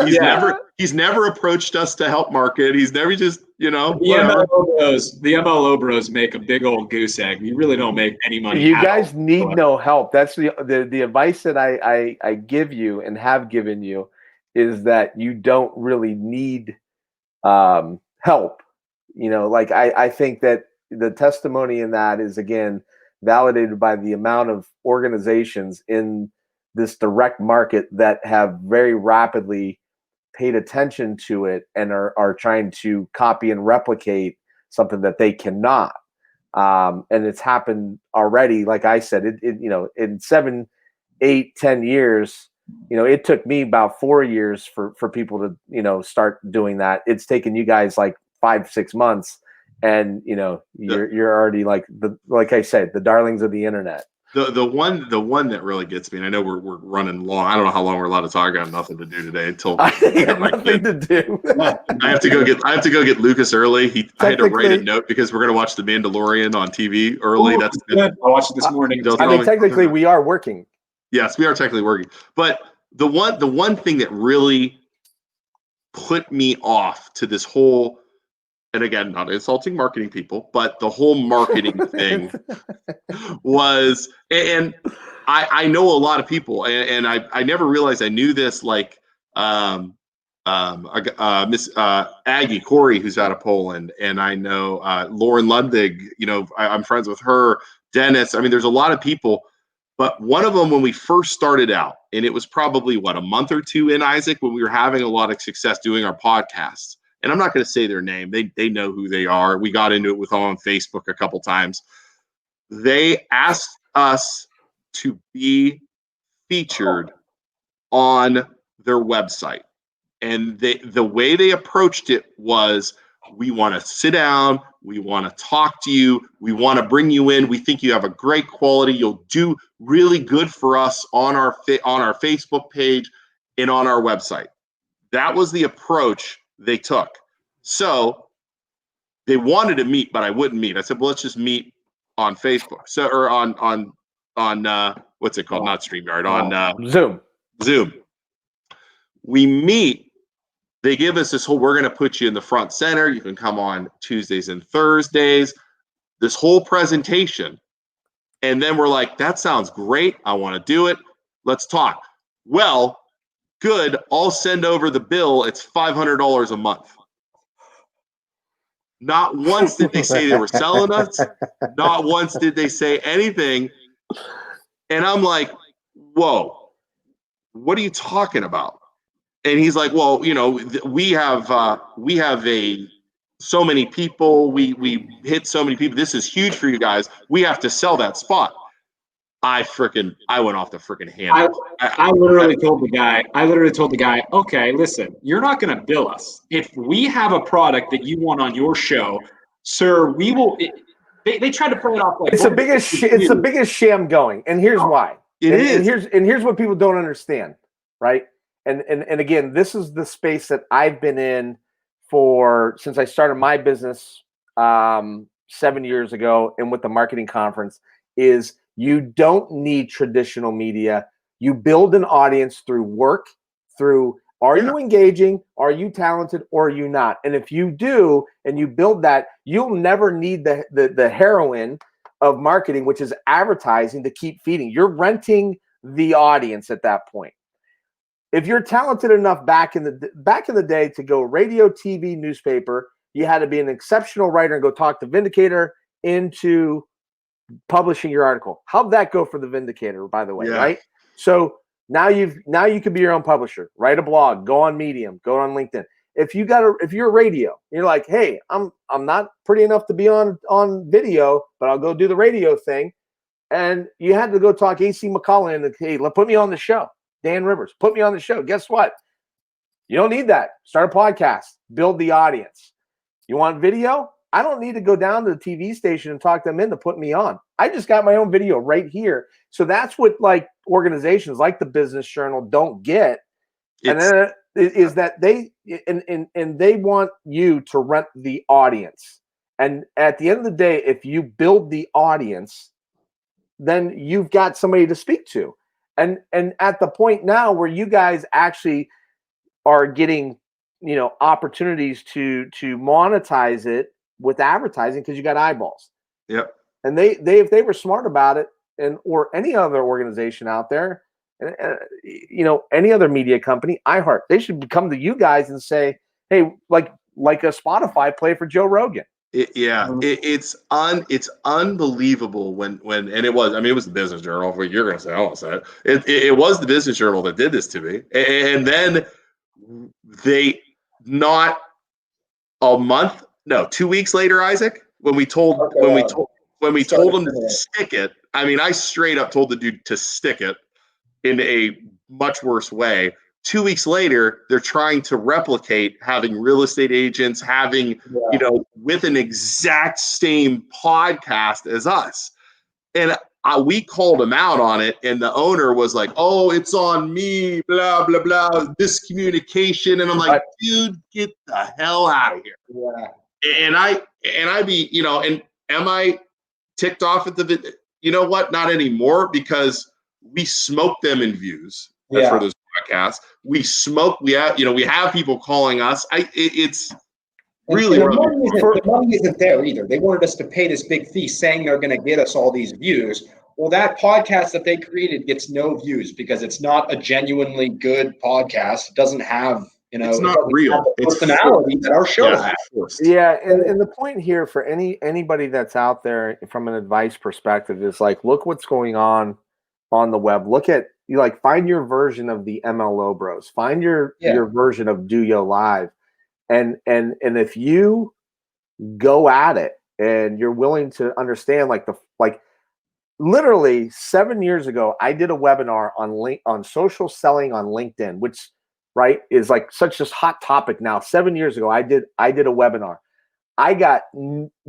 he's never approached us to help market. He's never just, you know, the MLO Bros make a big old goose egg. You really don't make any money. You guys need no help. That's the advice that I give you and have given you, is that you don't really need help. You know, like I think that the testimony in that is, again, validated by the amount of organizations in this direct market that have very rapidly paid attention to it and are trying to copy and replicate something that they cannot. And it's happened already. Like I said, it you know, in 7, 8, 10 years, you know, it took me about 4 years for people to, you know, start doing that. It's taken you guys like 5, 6 months. And you know, you're already like I said, the darlings of the internet. The one that really gets me, and I know we're running long. I don't know how long we're allowed to talk. I got nothing to do today until I have nothing to do. I have to go get Lucas early. I had to write a note because we're gonna watch The Mandalorian on TV early. That's good. I watched it this morning. I mean, technically, we are working. Yes, we are technically working. But the one thing that really put me off to this whole, and again, not insulting marketing people, but the whole marketing thing was, and I know a lot of people, and I never realized I knew this, like Miss Aggie Corey, who's out of Poland, and I know Lauren Ludwig, you know, I'm friends with her, Dennis. I mean, there's a lot of people, but one of them, when we first started out, and it was probably a month or two in, Isaac, when we were having a lot of success doing our podcasts. And I'm not going to say their name. They know who they are. We got into it with them on Facebook a couple times. They asked us to be featured on their website. And the way they approached it was, we want to sit down. We want to talk to you. We want to bring you in. We think you have a great quality. You'll do really good for us on our Facebook page and on our website. That was the approach they took. So they wanted to meet, but I wouldn't meet. I said, well, let's just meet on Facebook. So, or on what's it called? Not StreamYard, on Zoom. We meet. They give us this whole, we're going to put you in the front center. You can come on Tuesdays and Thursdays, this whole presentation. And then we're like, that sounds great. I want to do it. Let's talk. Well, good. I'll send over the bill. It's $500 a month. Not once did they say they were selling us. Not once did they say anything. And I'm like, whoa, what are you talking about? And he's like, well, you know, we have so many people. We hit so many people. This is huge for you guys. We have to sell that spot. I went off the freaking handle. I literally told the guy, okay, listen, you're not going to bill us. If we have a product that you want on your show, sir, we will. They tried to play it off like it's the biggest sham going, and here's why. And here's what people don't understand, right? And again, this is the space that I've been in since I started my business 7 years ago, and with the marketing conference is. You don't need traditional media. You build an audience through work, are you engaging, are you talented, or are you not? And if you do, and you build that, you'll never need the heroine of marketing, which is advertising to keep feeding. You're renting the audience at that point. If you're talented enough back in the day to go radio, TV, newspaper, you had to be an exceptional writer and go talk to Vindicator into publishing your article. How'd that go for the Vindicator, by the way, right? So now you could be your own publisher, write a blog, go on Medium, go on LinkedIn. If you're a radio, you're like, hey, I'm not pretty enough to be on video, but I'll go do the radio thing. And you had to go talk AC McCullough and hey, put me on the show. Dan Rivers, put me on the show. Guess what? You don't need that. Start a podcast, build the audience. You want video? I don't need to go down to the TV station and talk them in to put me on. I just got my own video right here. So that's what like organizations like the Business Journal don't get. And then is that they want you to rent the audience. And at the end of the day, if you build the audience, then you've got somebody to speak to. And at the point now where you guys actually are getting, opportunities to monetize it with advertising because you got eyeballs. Yep. And they if they were smart about it, or any other organization out there, any other media company, iHeart, they should come to you guys and say, hey, like a Spotify, play for Joe Rogan. It's unbelievable when and it was the Business Journal. What you're going to say, I won't say it. It was the Business Journal that did this to me, and then they not a month, no, 2 weeks later, Isaac, when we told them to stick it. I mean, I straight up told the dude to stick it in a much worse way. 2 weeks later, they're trying to replicate having real estate agents, with an exact same podcast as us. And we called him out on it, and the owner was like, "Oh, it's on me, blah, blah, blah, miscommunication." And I'm like, dude, get the hell out of here. Yeah. And am I ticked off at the, you know what? Not anymore, because we smoke them in views for those podcasts. We have people calling us. It's really the money isn't there either. They wanted us to pay this big fee saying they're going to get us all these views. Well, that podcast that they created gets no views because it's not a genuinely good podcast. It doesn't have, it's not real. It's personality that our show has. Yeah, and the point here for anybody that's out there from an advice perspective is like, look what's going on the web. Look at find your version of the MLO Bros. Find your version of DOYO Live. And if you go at it and you're willing to understand, literally 7 years ago, I did a webinar on social selling on LinkedIn, which is like such a hot topic now. 7 years ago, I did a webinar. I got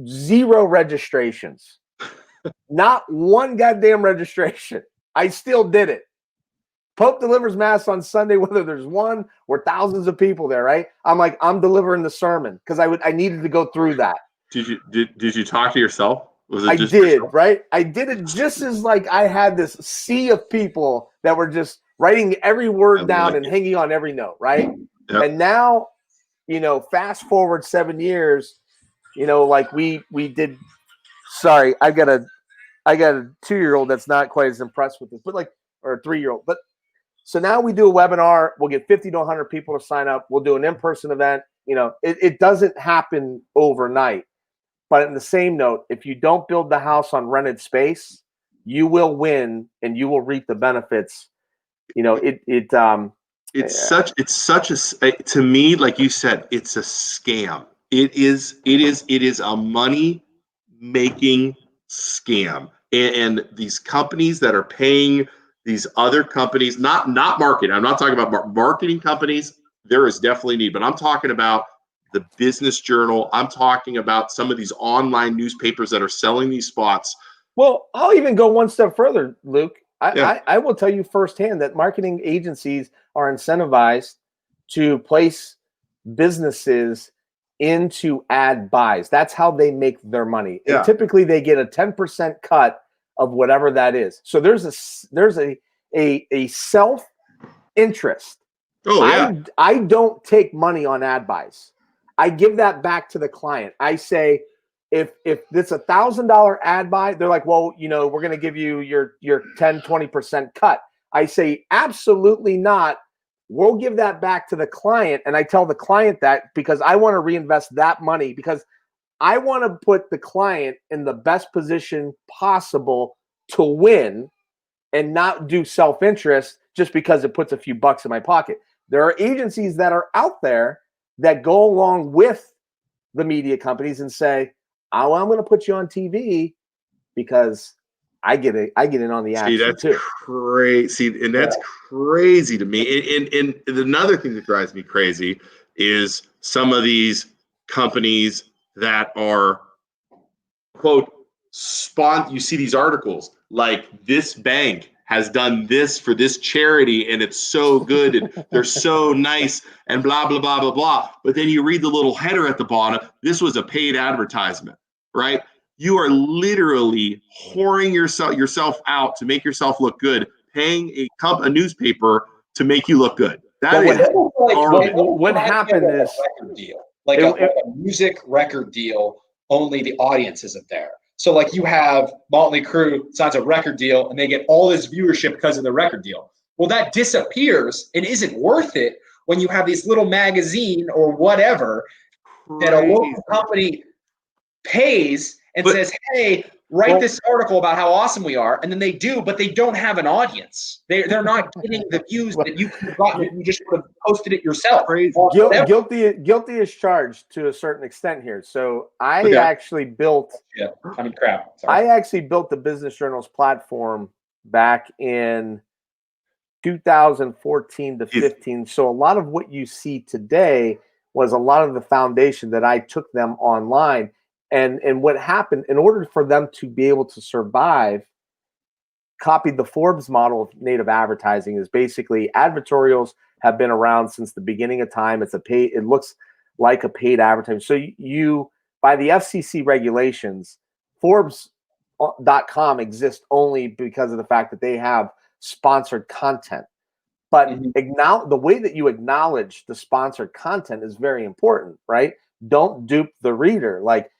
0 registrations, not one goddamn registration. I still did it. Pope delivers mass on Sunday, whether there's one or thousands of people there, right? I'm delivering the sermon because I needed to go through that. Did you talk to yourself? Was it I just did, yourself? right? I did it just as I had this sea of people that were just writing every word down and hanging on every note, right? Yep. And now, fast forward 7 years, we did. Sorry, I got a 2-year-old that's not quite as impressed with this, but or a 3-year-old, but. So now we do a webinar. We'll get 50 to 100 people to sign up. We'll do an in-person event. It doesn't happen overnight. But in the same note, if you don't build the house on rented space, you will win and you will reap the benefits. It's such a, to me, like you said, it's a scam. It is a money making scam. And these companies that are paying these other companies, not marketing. I'm not talking about marketing companies. There is definitely need, but I'm talking about the Business Journal. I'm talking about some of these online newspapers that are selling these spots. Well, I'll even go one step further, Luke. I will tell you firsthand that marketing agencies are incentivized to place businesses into ad buys. That's how they make their money. Yeah. And typically they get a 10% cut of whatever that is. So there's a self-interest. Oh, yeah. I don't take money on ad buys. I give that back to the client. I say, if it's $1,000 ad buy, they're like, well, you know, we're going to give you your 10-20% cut. I say, absolutely not. We'll give that back to the client. And I tell the client that because I want to reinvest that money, because I want to put the client in the best position possible to win and not do self-interest just because it puts a few bucks in my pocket. There are agencies that are out there that go along with the media companies and say, oh, well, I'm going to put you on TV because I get in on the action. See, that's too. crazy. And that's crazy to me. And another thing that drives me crazy is some of these companies that are, quote, you see these articles like this bank has done this for this charity and it's so good and they're so nice and blah, blah, blah, blah, blah. But then you read the little header at the bottom. This was a paid advertisement, right? You are literally whoring yourself out to make yourself look good, paying a newspaper to make you look good. That is what happened is record deal, like a music record deal. Only the audience isn't there. So like you have Motley Crue signs a record deal and they get all this viewership because of the record deal. Well, that disappears and isn't worth it when you have this little magazine or whatever that a local company pays and says, hey, write this article about how awesome we are. And then they do, but they don't have an audience. They're not getting the views that you could have gotten if you just would have posted it yourself. Guilty as charged to a certain extent here. So I actually built I actually built the Business Journal's platform back in 2014 to 15. So a lot of what you see today was a lot of the foundation that I took them online. And what happened, in order for them to be able to survive, copied the Forbes model of native advertising. Is basically advertorials have been around since the beginning of time. It looks like a paid advertising. So you by the FCC regulations, Forbes.com exists only because of the fact that they have sponsored content. But the way that you acknowledge the sponsored content is very important, right? Don't dupe the reader. Like,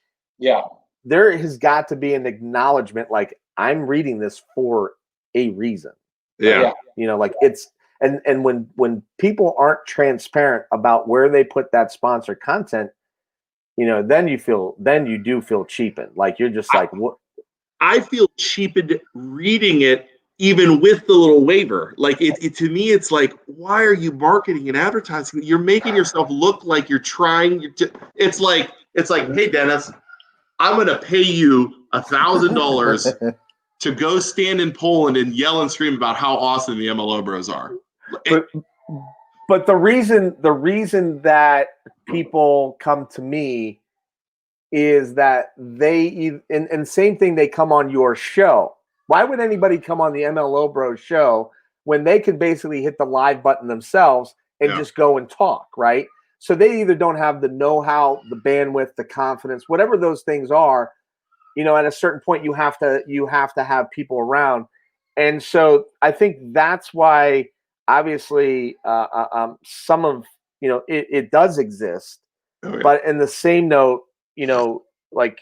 there has got to be an acknowledgement, like, I'm reading this for a reason. You know, like it's and when people aren't transparent about where they put that sponsored content, you know, then you do feel cheapened. Like you're just like, what? I feel cheapened reading it, even with the little waiver. Like it to me, it's like, why are you marketing and advertising? You're making yourself look like you're trying to. It's like, hey, Dennis, I'm going to pay you $1,000 to go stand in Poland and yell and scream about how awesome the MLO Bros are. But the reason that people come to me is that and same thing, they come on your show. Why would anybody come on the MLO Bros show when they could basically hit the live button themselves and just go and talk, right? So they either don't have the know-how, the bandwidth, the confidence, whatever those things are. You know, at a certain point, you have to have people around, and so I think that's why, obviously, some of it does exist, but in the same note, you know, like,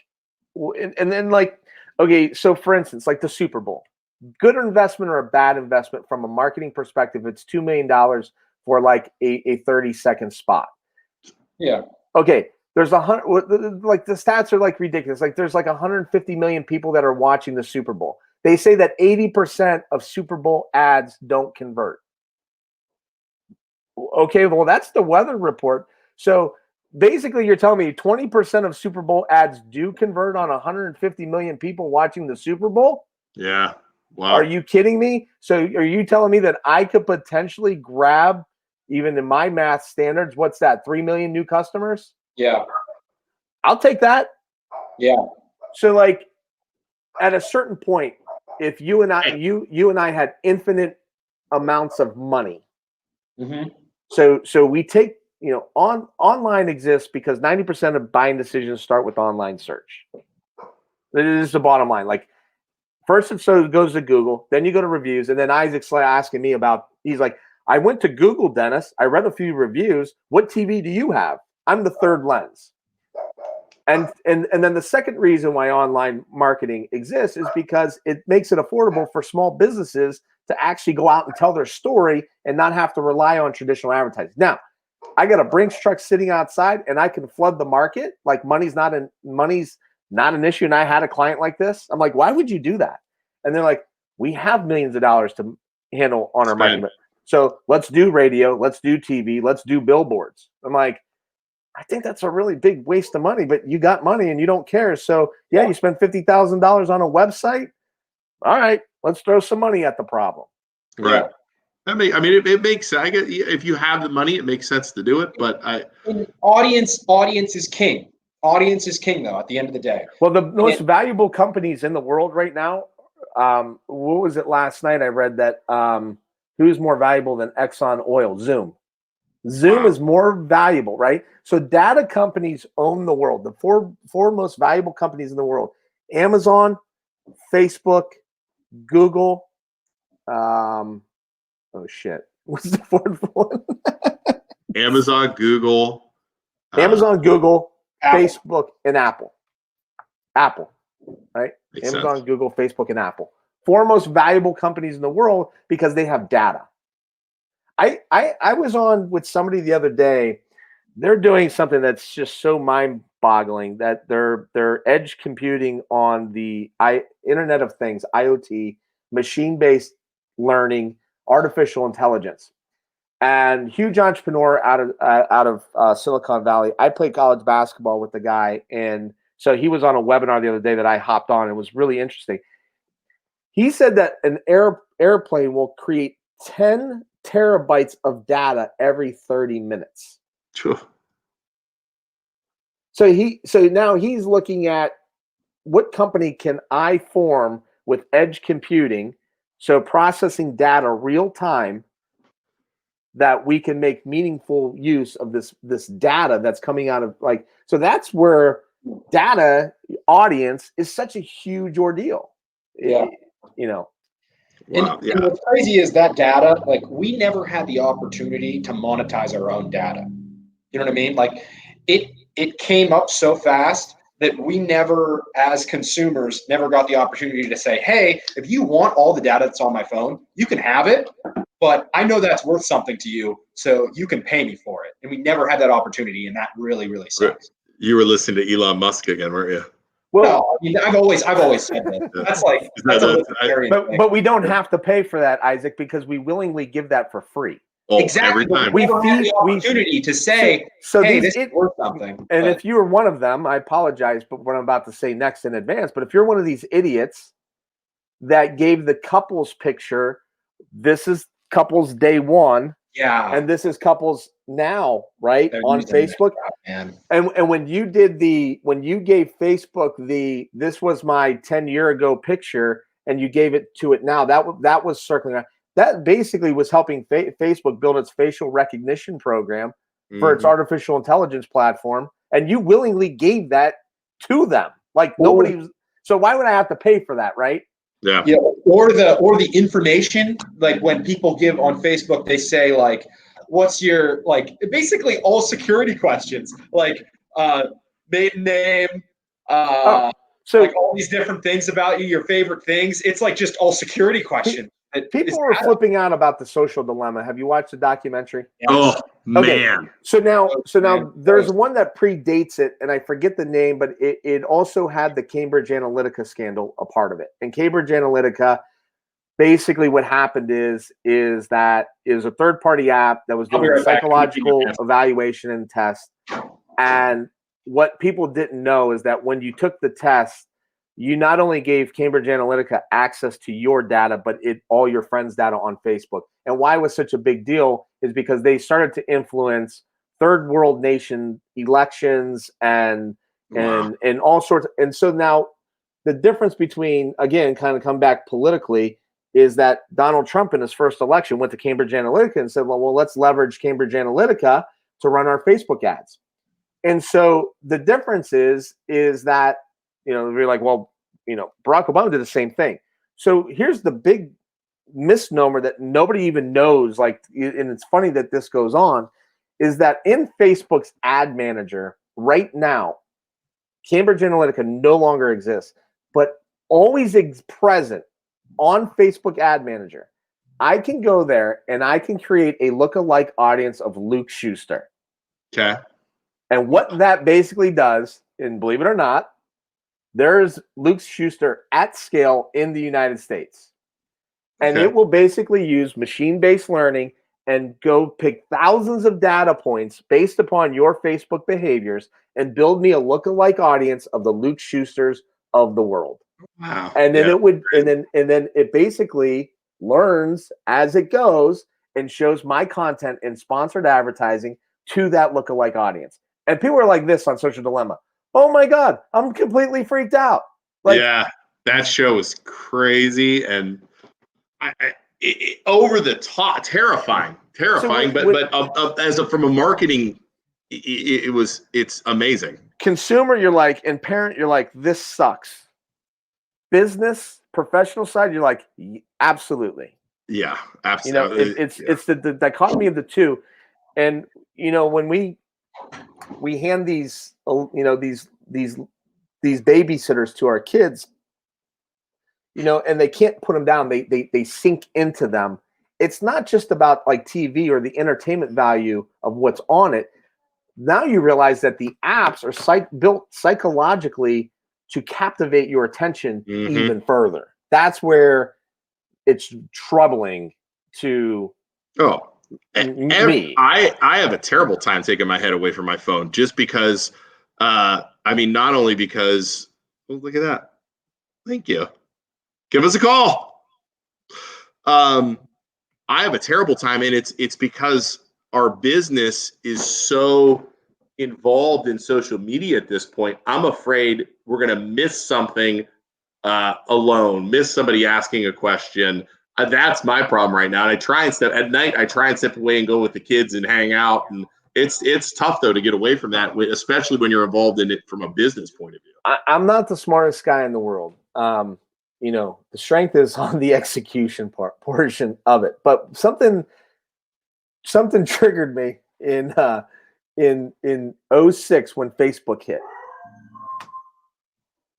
and then like, okay, so for instance, like the Super Bowl, good investment or a bad investment from a marketing perspective? It's $2 million for like a 30-second spot. Yeah. Okay. There's like the stats are like ridiculous. Like there's like 150 million people that are watching the Super Bowl. They say that 80% of Super Bowl ads don't convert. Okay, well, that's the weather report. So basically you're telling me 20% of Super Bowl ads do convert on 150 million people watching the Super Bowl? Yeah. Wow. Are you kidding me? So are you telling me that I could potentially grab, even in my math standards, what's that, 3 million new customers? Yeah. I'll take that. Yeah. So like at a certain point, if you and I had infinite amounts of money. So we take, online exists because 90% of buying decisions start with online search. It is the bottom line. Like first it goes to Google, then you go to reviews, and then Isaac's asking me about, he's like, I went to Google, Dennis. I read a few reviews. What TV do you have? I'm the third lens. And then the second reason why online marketing exists is because it makes it affordable for small businesses to actually go out and tell their story and not have to rely on traditional advertising. Now, I got a Brinks truck sitting outside and I can flood the market. Like money's not an issue. And I had a client like this. I'm like, why would you do that? And they're like, we have millions of dollars to handle on our marketing. So let's do radio, let's do TV, let's do billboards. I'm like, I think that's a really big waste of money, but you got money and you don't care. So yeah, you spend $50,000 on a website. All right, let's throw some money at the problem. Right. I mean, it makes sense. I guess if you have the money, it makes sense to do it. But audience is king. Audience is king, though. At the end of the day. Well, the most valuable companies in the world right now. What was it last night? I read that who's more valuable than Exxon Oil? Zoom. Zoom is more valuable, right? So data companies own the world. The four most valuable companies in the world: Amazon, Facebook, Google. Oh shit! What's the fourth one? Amazon, Google, Apple. Facebook, and Apple. Apple, right? Amazon, sense. Google, Facebook, and Apple. Four most valuable companies in the world because they have data. I was on with somebody the other day. They're doing something that's just so mind-boggling that they're edge computing on the Internet of Things, IoT, machine-based learning, artificial intelligence, and huge entrepreneur out of Silicon Valley. I played college basketball with the guy, and so he was on a webinar the other day that I hopped on. It was really interesting. He said that an airplane will create 10 terabytes of data every 30 minutes. Sure. So now he's looking at what company can I form with edge computing, so processing data real time, that we can make meaningful use of this data that's coming out of so that's where data audience is such a huge ordeal. Yeah. Wow. And what's crazy is that data, we never had the opportunity to monetize our own data. You know what I mean? It came up so fast that we never, as consumers, never got the opportunity to say, hey, if you want all the data that's on my phone, you can have it, but I know that's worth something to you, so you can pay me for it. And we never had that opportunity, and that really, really sucks. You were listening to Elon Musk again, weren't you? Well, no, I've always said that. That's that's a libertarian thing. But we don't have to pay for that, Isaac, because we willingly give that for free. Exactly. Every time. We have the opportunity to say, hey, this is worth something. And if you were one of them, I apologize, but what I'm about to say next in advance, but if you're one of these idiots that gave the couples picture, this is couples day one. Yeah. And this is couples now, right? They're on Facebook. Man. And when you gave Facebook this was my 10-year ago picture and you gave it to it now, that was circling around. That basically was helping Facebook build its facial recognition program for its artificial intelligence platform. And you willingly gave that to them. Nobody was, so why would I have to pay for that, right? Yeah. Yeah. Or the information, when people give on Facebook, they say what's your basically all security questions, maiden name, so all these different things about you, your favorite things. It's just all security questions. People were flipping out about The Social Dilemma. Have you watched the documentary? Oh man! So now there's one that predates it, and I forget the name, but it also had the Cambridge Analytica scandal a part of it. And Cambridge Analytica, basically, what happened is that it was a third-party app that was doing a psychological evaluation and test. And what people didn't know is that when you took the test, you not only gave Cambridge Analytica access to your data, but all your friends' data on Facebook. And why it was such a big deal is because they started to influence third world nation elections and all sorts. And so now the difference between, again, kind of come back politically, is that Donald Trump in his first election went to Cambridge Analytica and said, well, let's leverage Cambridge Analytica to run our Facebook ads. And so the difference is that, we're like, well, Barack Obama did the same thing. So here's the big misnomer that nobody even knows, and it's funny that this goes on, is that in Facebook's ad manager right now, Cambridge Analytica no longer exists, but always present on Facebook Ad Manager. I can go there and I can create a lookalike audience of Luke Schuster. Okay. And what that basically does, and believe it or not, there's Luke Schuster at scale in the United States. And Okay. it will basically use machine-based learning and go pick thousands of data points based upon your Facebook behaviors and build me a lookalike audience of the Luke Schusters of the world. Wow. And then Yeah. it would, and then it basically learns as it goes and shows my content in sponsored advertising to that lookalike audience. And people are like this on Social Dilemma. Oh my God, I'm completely freaked out. Like, yeah, that show was crazy and over the top, terrifying. But from a marketing, it's amazing. Consumer, you're like, and parent, you're like, this sucks. Business, professional side, you're like, absolutely. Yeah, absolutely. You know, it's the dichotomy of the two. And you know, when we hand these, you know, these babysitters to our kids, you know, and they can't put them down. They sink into them. It's not just about like TV or the entertainment value of what's on it. Now you realize that the apps are built psychologically to captivate your attention even further. That's where it's troubling to me. I have a terrible time taking my head away from my phone just because, I mean, not only because, oh, look at that. Thank you. Give us a call. I have a terrible time, and it's because our business is so involved in social media at this point. I'm afraid we're going to miss something alone, miss somebody asking a question. That's my problem right now. And I try and step at night. I try and step away and go with the kids and hang out. And it's tough though to get away from that, especially when you're involved in it from a business point of view. I'm not the smartest guy in the world. You know, the strength is on the execution portion of it. But something triggered me in 06 when Facebook hit.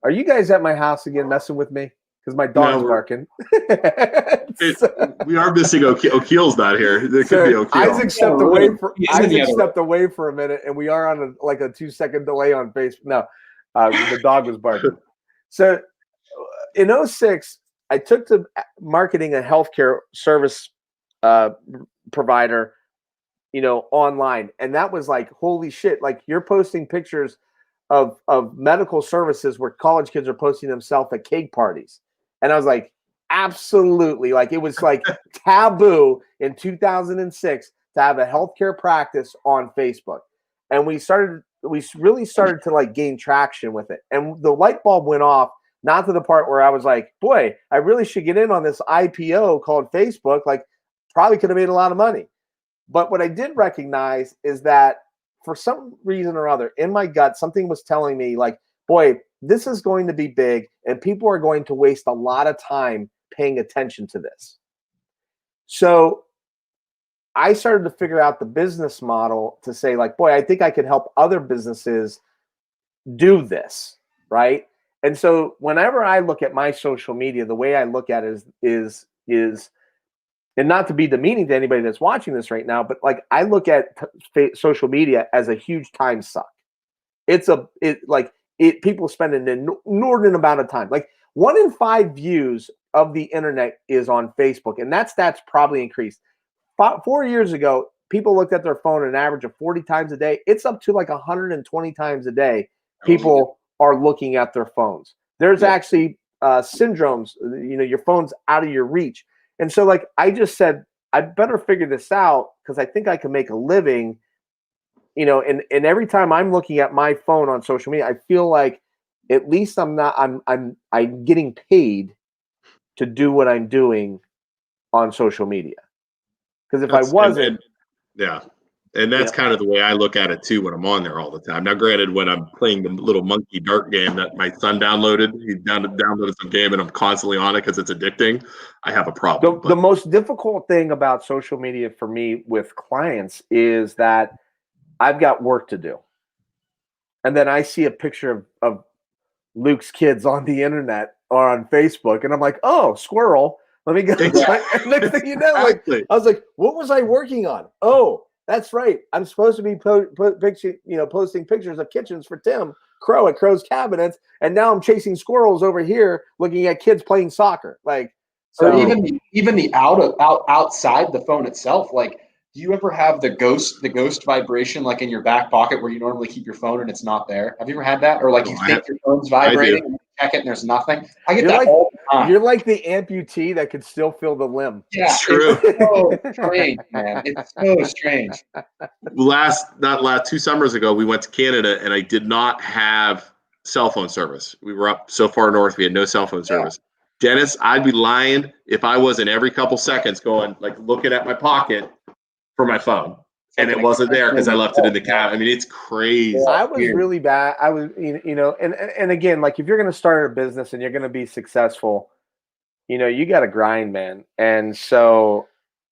Are you guys at my house again messing with me? Because my dog's barking. We are missing O'Keel's not here. There could be O'Keel. Isaac stepped away for a minute, and we are on a 2-second delay on Facebook. No, the dog was barking. So in 06, I took to marketing a healthcare service provider, you know, online. And that was like, holy shit, like you're posting pictures of medical services where college kids are posting themselves at cake parties. And I was like, absolutely. Like it was like taboo in 2006 to have a healthcare practice on Facebook. And we really started to like gain traction with it. And the light bulb went off, not to the part where I was like, boy, I really should get in on this IPO called Facebook. Like probably could have made a lot of money. But what I did recognize is that for some reason or other, in my gut, something was telling me like, boy, this is going to be big and people are going to waste a lot of time paying attention to this. So I started to figure out the business model to say like, boy, I think I could help other businesses do this, right? And so whenever I look at my social media, the way I look at it is and not to be demeaning to anybody that's watching this right now, but like I look at social media as a huge time suck. People spend an inordinate amount of time. Like 1 in 5 views of the internet is on Facebook, and that's probably increased. 4 years ago, people looked at their phone an average of 40 times a day. It's up to like 120 times a day. People are looking at their phones. There's actually syndromes. You know, your phone's out of your reach. And so like I just said, I better figure this out because I think I can make a living, you know, and every time I'm looking at my phone on social media, I feel like at least I'm getting paid to do what I'm doing on social media. Because if I wasn't, and that's kind of the way I look at it too when I'm on there all the time. Now, granted, when I'm playing the little monkey dart game that my son downloaded, he downloaded some game, and I'm constantly on it because it's addicting. I have a problem. The most difficult thing about social media for me with clients is that I've got work to do. and then I see a picture of Luke's kids on the internet or on Facebook, and I'm like, oh, squirrel. Let me go. And next thing you know, like I was like, what was I working on? Oh, that's right. I'm supposed to be posting pictures of kitchens for Tim Crow at Crow's Cabinets, and now I'm chasing squirrels over here, looking at kids playing soccer. Like, so even the outside the phone itself. Like, do you ever have the ghost vibration like in your back pocket where you normally keep your phone and it's not there? Have you ever had that? Or like you think your phone's vibrating and you check it and there's nothing? I get that all the time. You're like the amputee that could still feel the limb. Yeah, it's true. It's so strange, man. It's so strange. Not 2 summers ago, we went to Canada and I did not have cell phone service. We were up so far north, we had no cell phone service. Dennis, I'd be lying if I wasn't every couple seconds going, like, looking at my pocket for my phone, and it wasn't there because I left it in the cab. I mean, it's crazy. I was really bad. I was, and again, like, if you're going to start a business and you're going to be successful, you got to grind, man. And so,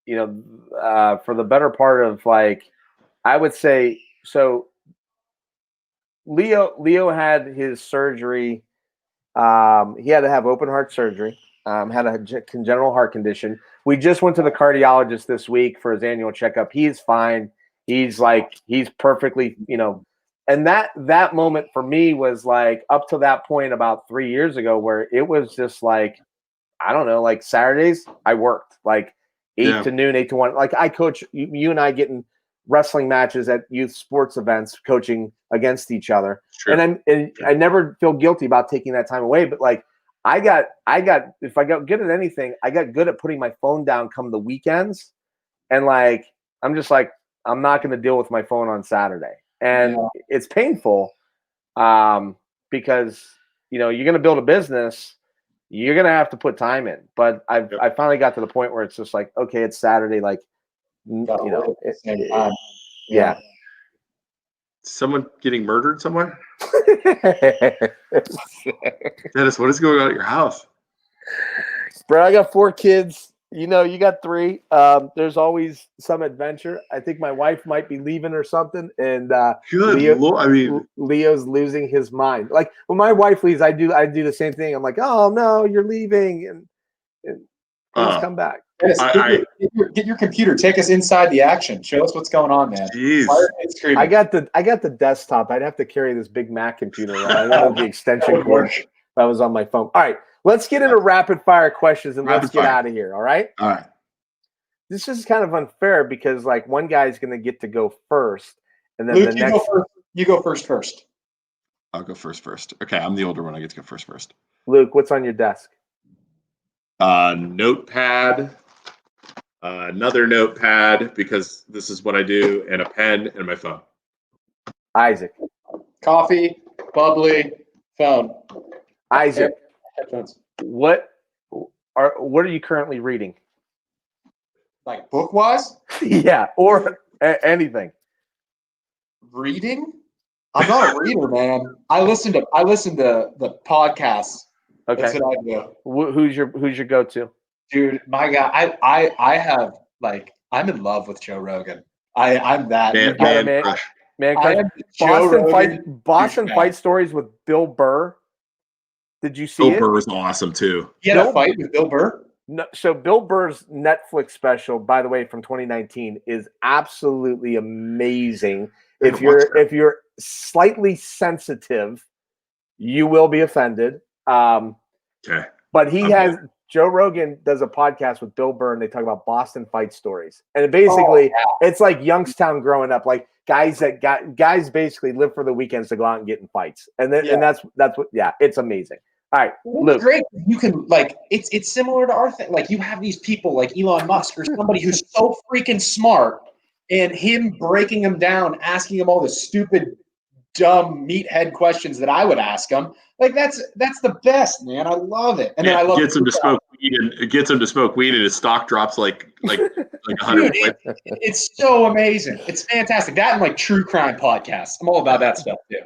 for the better part of, like, I would say, so Leo had his surgery. He had to have open heart surgery, had a congenital heart condition. We just went to the cardiologist this week for his annual checkup. He's fine. He's perfectly, and that moment for me was like up to that point about 3 years ago where it was just like, I don't know, like Saturdays I worked like 8 to noon, 8 to 1. Like I coach, you and I get in wrestling matches at youth sports events, coaching against each other. Sure. And I never feel guilty about taking that time away. But like I got if I got good at anything, I got good at putting my phone down come the weekends. And like I'm just like, I'm not going to deal with my phone on Saturday. And it's painful because you're going to build a business. You're going to have to put time in. But I finally got to the point where it's just like, okay, it's Saturday. Like, yeah. Someone getting murdered somewhere? Dennis, what is going on at your house? Bro, I got 4 kids. You got 3. There's always some adventure. I think my wife might be leaving or something. And Leo's losing his mind. Like when my wife leaves, I do the same thing. I'm like, oh no, you're leaving, and please come back. Dennis, get your computer. Take us inside the action. Show us what's going on, man. Jeez. I got the desktop. I'd have to carry this big Mac computer around. I don't have the extension cord if I was on my phone. All right, let's get into rapid fire questions and let's get out of here. All right. All right. This is kind of unfair because like one guy's going to get to go first, and then Luke, the next. You go first. I'll go first. Okay, I'm the older one. I get to go first. Luke, what's on your desk? Notepad. Another notepad because this is what I do, and a pen and my phone. Isaac. Coffee, bubbly, phone. Isaac. Headphones. What are you currently reading? Like book-wise? Yeah, or anything. Reading? I'm not a reader, man. I listen to the podcasts. Okay. That's what I do. Who's your go-to? Dude, my guy, I have like I'm in love with Joe Rogan. I'm that man crush. Boston fight stories with Bill Burr. Did you see Bill Burr was awesome too. He had a fight with Bill Burr? No, so Bill Burr's Netflix special, by the way, from 2019, is absolutely amazing. If you're slightly sensitive, you will be offended. Okay. But Joe Rogan does a podcast with Bill Burr, and they talk about Boston fight stories. And it's like Youngstown growing up, like guys basically live for the weekends to go out and get in fights. And that's what it's amazing. All right, Luke. It's great. You can it's similar to our thing. Like you have these people like Elon Musk or somebody who's so freaking smart, and him breaking them down, asking them all the stupid, dumb meathead questions that I would ask him. Like that's the best, man. I love it. And then I love gets him to smoke weed, and his stock drops like 100. It's so amazing. It's fantastic. That and like true crime podcasts. I'm all about that stuff too.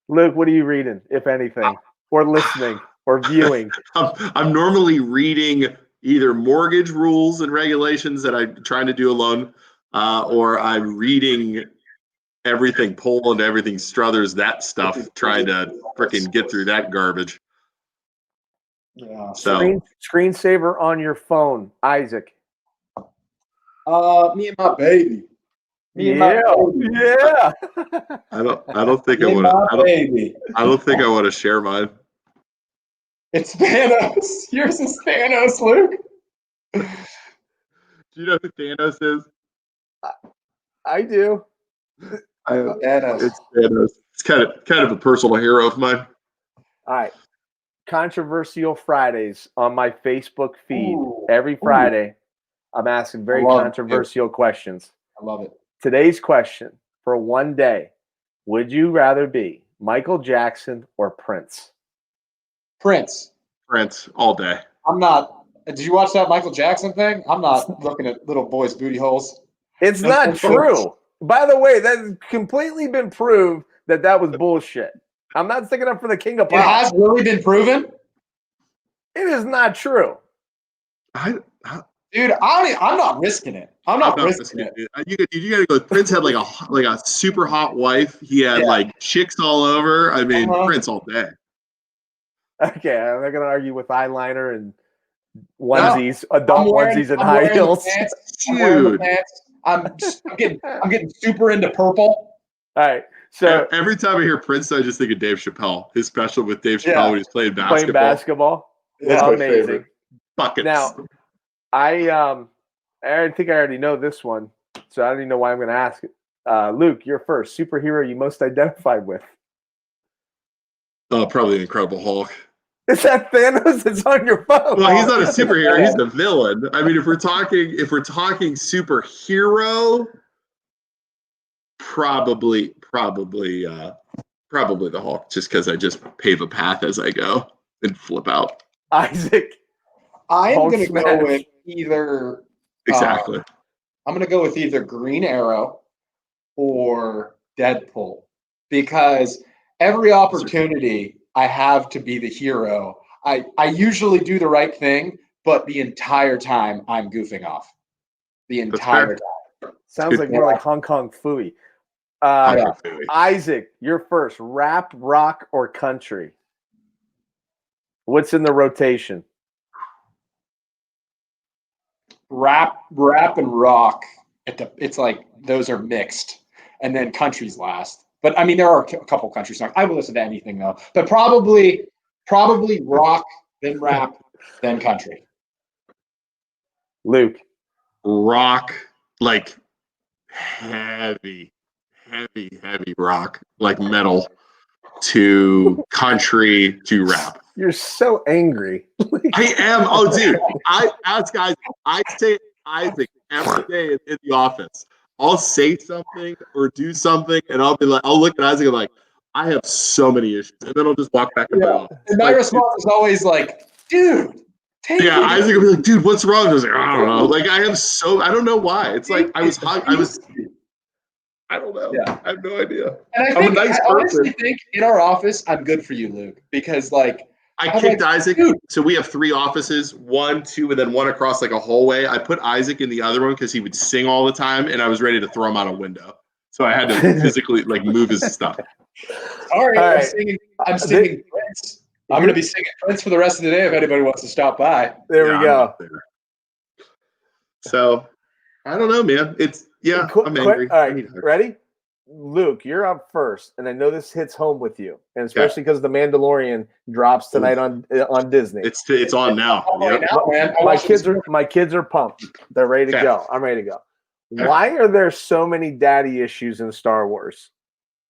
Luke, what are you reading, if anything, or listening, or viewing? I'm normally reading either mortgage rules and regulations that I'm trying to do alone, or I'm reading everything Poland, everything Struthers, that stuff, trying to freaking get through that garbage. Yeah. So Screensaver on your phone, Isaac. Me and my baby. Yeah. I don't think I Me and want my to. baby. I don't think I want to share mine. It's Thanos. Yours is Thanos, Luke. Do you know who Thanos is? I do. Thanos. It's Thanos. It's kind of a personal hero of mine. All right. Controversial Fridays on my Facebook feed. Ooh. Every Friday, I'm asking very controversial questions. I love it. Today's question for one day: would you rather be Michael Jackson or Prince? Prince all day. I'm not. Did you watch that Michael Jackson thing? I'm not looking at little boys' booty holes. It's not true. By the way, that's completely been proved that was bullshit. I'm not sticking up for the king of pop. It has really been proven. It is not true. Dude, I'm not risking it. I'm not risking it. You gotta go. Prince had like a super hot wife. He had like chicks all over. I mean, Prince all day. Okay, I'm not gonna argue with eyeliner and onesies, adult onesies and high heels. Dude, I'm getting super into purple. All right. So every time I hear Prince, I just think of Dave Chappelle. His special with Dave Chappelle when he's playing basketball. Playing basketball. That's my amazing. favorite. Buckets. Now, I think I already know this one, so I don't even know why I'm going to ask it. Luke, you're first. Superhero you most identified with? Probably Incredible Hulk. Is that Thanos? It's on your phone. Well, he's not a superhero. He's the villain. I mean, if we're talking superhero, probably the Hulk, just because I just pave a path as I go and flip out. Isaac, I'm going to go with either. Exactly. I'm going to go with either Green Arrow or Deadpool, because every opportunity I have to be the hero, I usually do the right thing, but the entire time I'm goofing off. The entire time. Sounds like more like Hong Kong Phooey. Isaac, you're first. Rap, rock, or country? What's in the rotation? Rap and rock. It's like those are mixed, and then country's last. But I mean, there are a couple country songs. I will listen to anything though, but probably rock, then rap, then country. Luke, rock, like heavy rock, like metal, to country to rap. You're so angry. I am. Oh, dude. I say Isaac every day in the office. I'll say something or do something, and I'll look at Isaac and I'm like, I have so many issues, and then I'll just walk back in my office. And my response is always like, dude. Isaac will be like, dude, what's wrong? I was like, I don't know. Like, I don't know why. It's like I don't know. Yeah. I have no idea. And I'm a nice person. honestly think in our office, I'm good for you, Luke, because like I kicked Isaac. Dude. So we have 3 offices, 1, 2, and then 1 across like a hallway. I put Isaac in the other one because he would sing all the time, and I was ready to throw him out a window. So I had to physically like move his stuff. All right. I'm singing Prince. I'm going to be singing Prince for the rest of the day if anybody wants to stop by. There we go. So I don't know, man. I'm angry. All right, ready? Luke, you're up first, and I know this hits home with you, and especially because The Mandalorian drops tonight on Disney. It's on now. Right now, man. My kids are pumped. They're ready to go. I'm ready to go. Why are there so many daddy issues in Star Wars?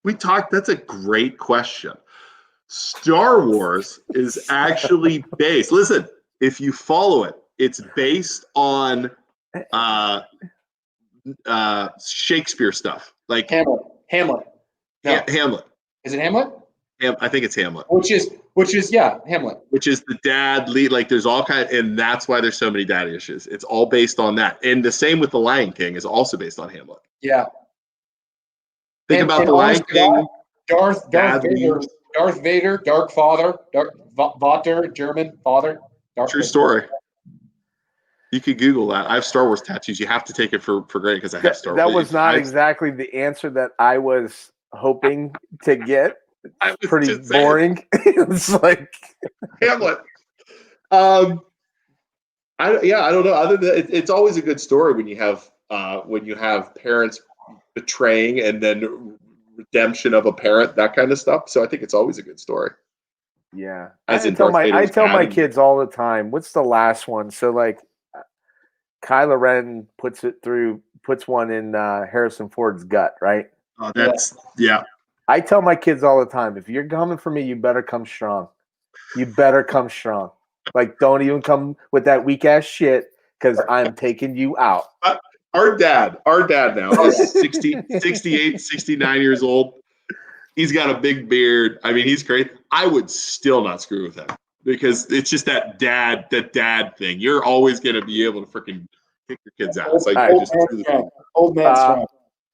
That's a great question. Star Wars is actually based. Listen, if you follow it, it's based on Shakespeare stuff, like Hamlet. No. Hamlet. Is it Hamlet? I think it's Hamlet. Which is Hamlet. Which is the dad lead. Like there's all and that's why there's so many daddy issues. It's all based on that, and the same with the Lion King is also based on Hamlet. Yeah. Think about the Lion King. Darth Vader, Dark Father, Vater, German father. True story. You could Google that. I have Star Wars tattoos. You have to take it for granted because I have Star Wars. That was not exactly the answer that I was hoping to get. I was Pretty just saying. boring. It's like Hamlet. I don't know. Other than it's always a good story when you have parents betraying and then redemption of a parent, that kind of stuff. So I think it's always a good story. Yeah, As I in tell Darth Vader's I tell my dad. kids all the time. What's the last one? So like, Kylo Ren puts one in Harrison Ford's gut, right? Oh, that's yeah. I tell my kids all the time, if you're coming for me, you better come strong. You better come strong. Like, don't even come with that weak ass shit because I'm taking you out. Our dad now is 60, 68, 69 years old. He's got a big beard. I mean, he's great. I would still not screw with him because it's just that dad thing. You're always going to be able to freaking kick your kids out. It's like Old man strong.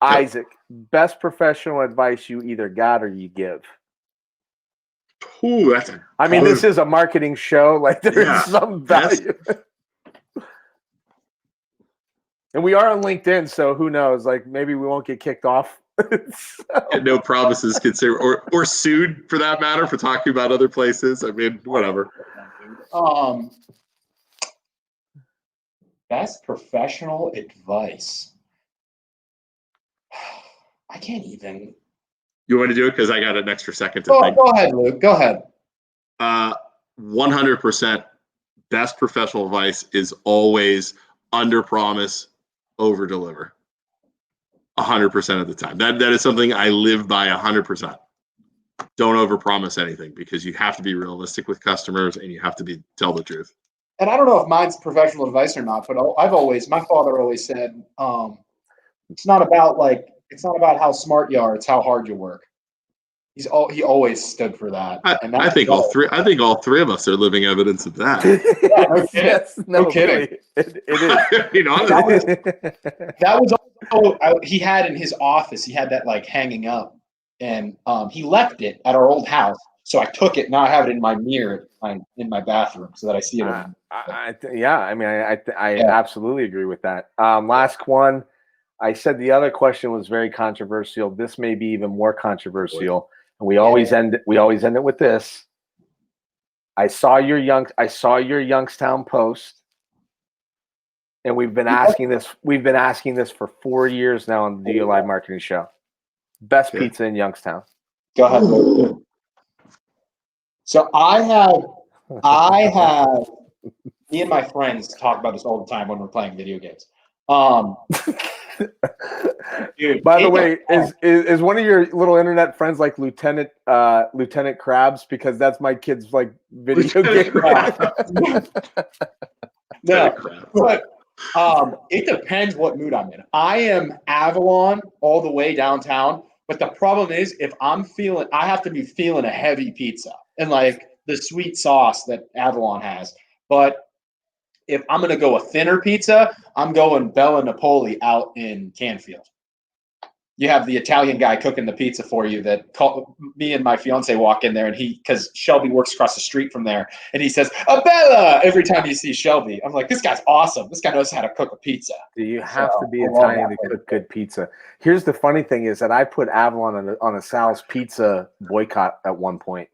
Isaac, best professional advice you either got or you give. Ooh, this is a marketing show. Like, there's some value. And we are on LinkedIn, so who knows? Like, maybe we won't get kicked off. No promises considered, or sued for that matter for talking about other places. I mean, whatever. Best professional advice. I can't even. You want to do it because I got an extra second to think. Go ahead, Luke. Go ahead. 100% best professional advice is always under promise, over deliver. 100% of the time. That is something I live by 100%. Don't overpromise anything because you have to be realistic with customers and you have to tell the truth. And I don't know if mine's professional advice or not, but my father always said, it's not about how smart you are, it's how hard you work. He always stood for that. I think all three of us are living evidence of that. Yeah, no kidding. Yes, no kidding. Really. It is. That was he had in his office. He had that like hanging up, and he left it at our old house. So I took it. Now I have it in my mirror in my bathroom so that I see it. I absolutely agree with that. Last one. I said the other question was very controversial. This may be even more controversial. And we always end it with this. I saw your Youngstown post, and we've been asking this for 4 years now on the DOYO Live Marketing Show. Best pizza in Youngstown. Go ahead. So I have me and my friends talk about this all the time when we're playing video games. Dude, by the way, is one of your little internet friends like Lieutenant Krabs? Because that's my kid's like video game. No, but it depends what mood I'm in. I am Avalon all the way downtown, but the problem is if I have to be feeling a heavy pizza and like the sweet sauce that Avalon has. But if I'm going to go a thinner pizza, I'm going Bella Napoli out in Canfield. You have the Italian guy cooking the pizza for you me and my fiance walk in there, and because Shelby works across the street from there, and he says, "A Bella," every time you see Shelby. I'm like, this guy's awesome. This guy knows how to cook a pizza. You have to be Italian to cook good pizza. Here's the funny thing is that I put Avalon on a Sal's Pizza boycott at one point,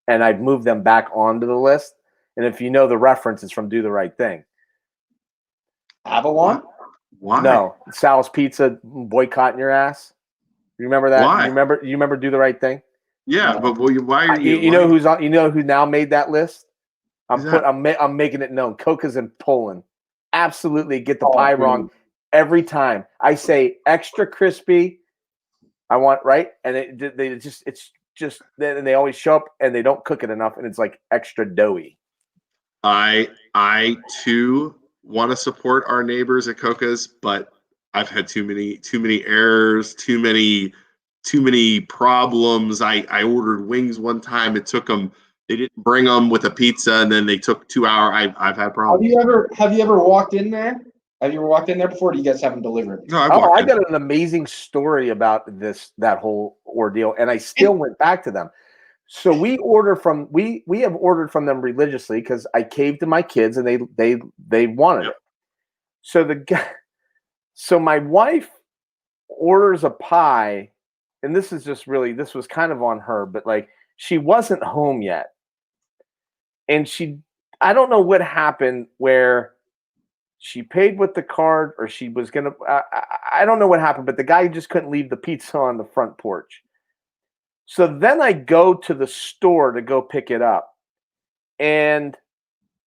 and I'd moved them back onto the list. And if you know the reference, it's from Do the Right Thing. Avalon? Why? No, Sal's Pizza boycotting your ass. You remember that? Why? You remember Do the Right Thing? Yeah, but why are you? You know who's on? You know who now made that list? I'm making it known. Coca's in Poland. Absolutely, get the pie wrong every time. I say extra crispy. I want right, and it's just then they always show up and they don't cook it enough, and it's like extra doughy. I too want to support our neighbors at Coca's, but I've had too many errors, too many problems. I ordered wings one time. It took them. They didn't bring them with a pizza, and then they took 2 hours. I've had problems. Have you ever walked in there? Have you ever walked in there before? Or do you guys have them delivered? No, I got an amazing story about that whole ordeal, and I still went back to them. So we have ordered from them religiously because I caved to my kids and they wanted it. So so my wife orders a pie, and this was kind of on her, but like she wasn't home yet. And I don't know what happened where she paid with the card or she was going to, I don't know what happened, but the guy just couldn't leave the pizza on the front porch. So then I go to the store to go pick it up. And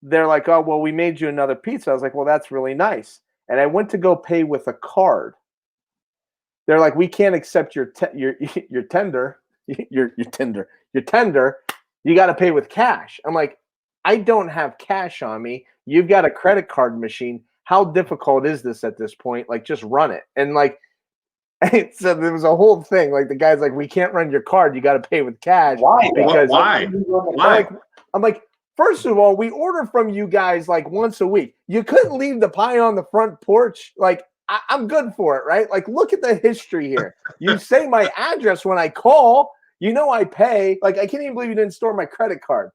they're like, oh, well, we made you another pizza. I was like, well, that's really nice. And I went to go pay with a card. They're like, we can't accept your tender. You got to pay with cash. I'm like, I don't have cash on me. You've got a credit card machine. How difficult is this at this point? Like, just run it. And like, so there was a whole thing. Like the guy's like, we can't run your card. You got to pay with cash. Why? Because why? I'm like, first of all, we order from you guys like once a week. You couldn't leave the pie on the front porch. Like, I'm good for it, right? Like, look at the history here. You say my address when I call. You know I pay. Like, I can't even believe you didn't store my credit card.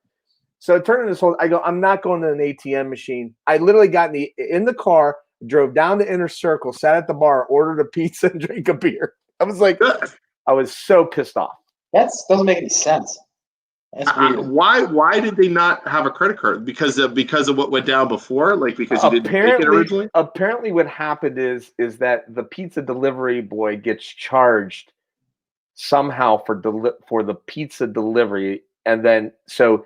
So it turned into this whole. I go, I'm not going to an ATM machine. I literally got in the car, drove down to Inner Circle, sat at the bar, ordered a pizza, and drank a beer. I was like, I was so pissed off. That doesn't make any sense. That's weird. Why did they not have a credit card? Because of what went down before? Like because you didn't make it originally? Apparently what happened is that the pizza delivery boy gets charged somehow for the pizza delivery, and then so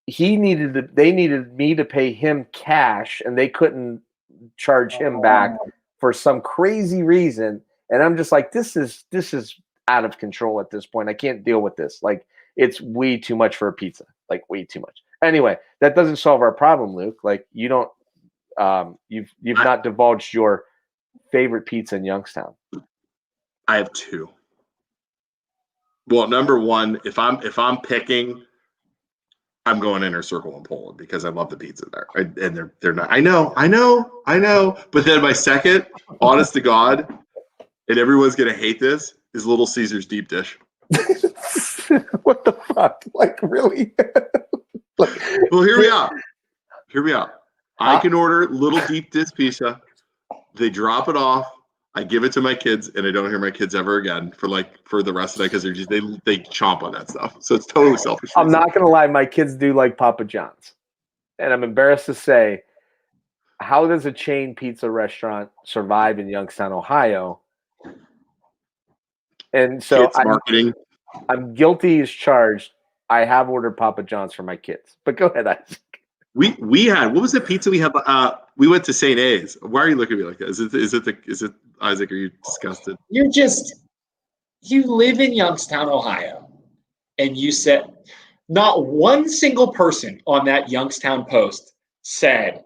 they needed me to pay him cash, and they couldn't charge him back for some crazy reason. And I'm just like, this is out of control at this point. I can't deal with this. Like, it's way too much for a pizza, like way too much. Anyway, that doesn't solve our problem, Luke. Like, you don't, you've not divulged your favorite pizza in Youngstown. I have two. Well, number one, if I'm picking, I'm going Inner Circle in Poland because I love the pizza there, and they're not. I know. But then my second, honest to God, and everyone's gonna hate this, is Little Caesar's deep dish. What the fuck? Like, really? Well, hear me out. I can order little deep dish pizza. They drop it off. I give it to my kids, and I don't hear my kids ever again for the rest of the night because they chomp on that stuff. So it's totally selfish. I'm not gonna lie, my kids do like Papa John's, and I'm embarrassed to say, how does a chain pizza restaurant survive in Youngstown, Ohio? And so marketing. I'm guilty as charged. I have ordered Papa John's for my kids, but go ahead, Isaac. We had, what was the pizza we had? We went to St. A's. Why are you looking at me like that? Is it Isaac? Are you disgusted? You live in Youngstown, Ohio, and you said not one single person on that Youngstown post said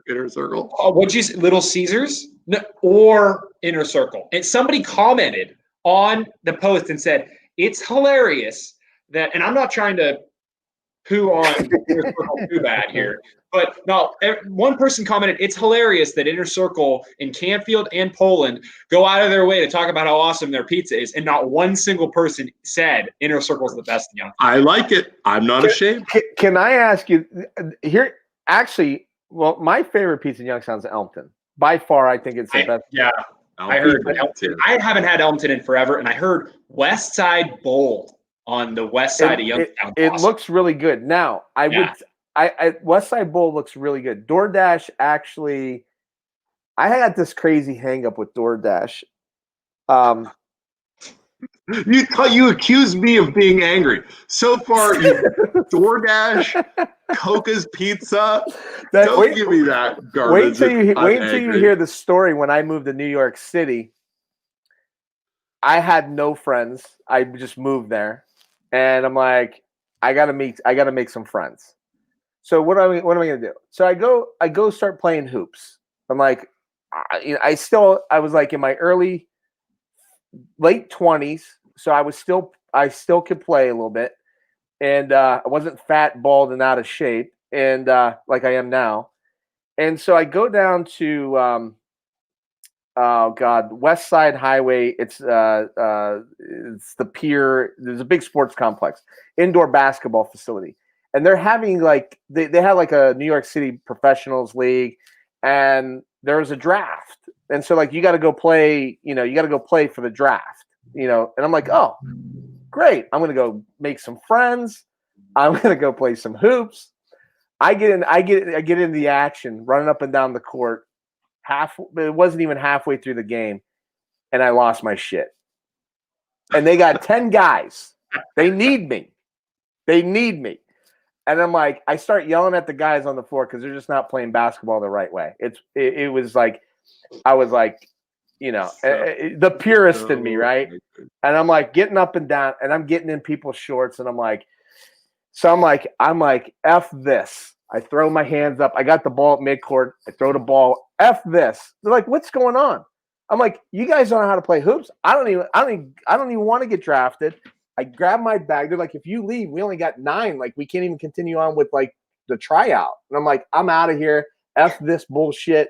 Inner Circle. What'd you say? Little Caesars? No, or Inner Circle. And somebody commented on the post and said, it's hilarious that, and I'm not trying to poo on Inner Circle too bad here, but no, one person commented, it's hilarious that Inner Circle in Canfield and Poland go out of their way to talk about how awesome their pizza is, and not one single person said Inner Circle is the best in Youngstown. I like it. I'm not ashamed. Can I ask you here? Actually, well, my favorite pizza in Youngstown is Elmton. By far, I think it's the best. Yeah. I heard Elmton. I haven't had Elmton in forever, and I heard West Side Bowl on the west side of Youngstown. It looks really good. Now, West Side Bowl looks really good. DoorDash actually, I had this crazy hang up with DoorDash. You accused me of being angry. So far, you DoorDash, Coca's Pizza. Don't give me that garbage. Wait till you hear the story. When I moved to New York City, I had no friends. I just moved there, and I'm like, I gotta make some friends. So what am I gonna do? So I go start playing hoops. I'm like, I was like in my late 20s, so I still could play a little bit, and I wasn't fat, bald, and out of shape, and like I am now. And so I go down to West Side Highway. It's the pier. There's a big sports complex, indoor basketball facility, and they're having they had like a New York City Professionals League, and there was a draft. And so like, you got to go play, you got to go play for the draft, and I'm like, oh, great. I'm going to go make some friends. I'm going to go play some hoops. I get into the action, running up and down the court. It wasn't even halfway through the game, and I lost my shit. And they got 10 guys. They need me. And I'm like, I start yelling at the guys on the floor because they're just not playing basketball the right way. It was like, I was like, the purist in me, right? And I'm like getting up and down, and I'm getting in people's shorts, and I'm like, F this. I throw my hands up. I got the ball at midcourt. I throw the ball. F this. They're like, what's going on? I'm like, you guys don't know how to play hoops. I don't even want to get drafted. I grab my bag. They're like, if you leave, we only got 9. Like, we can't even continue on with like the tryout. And I'm like, I'm out of here. F this bullshit.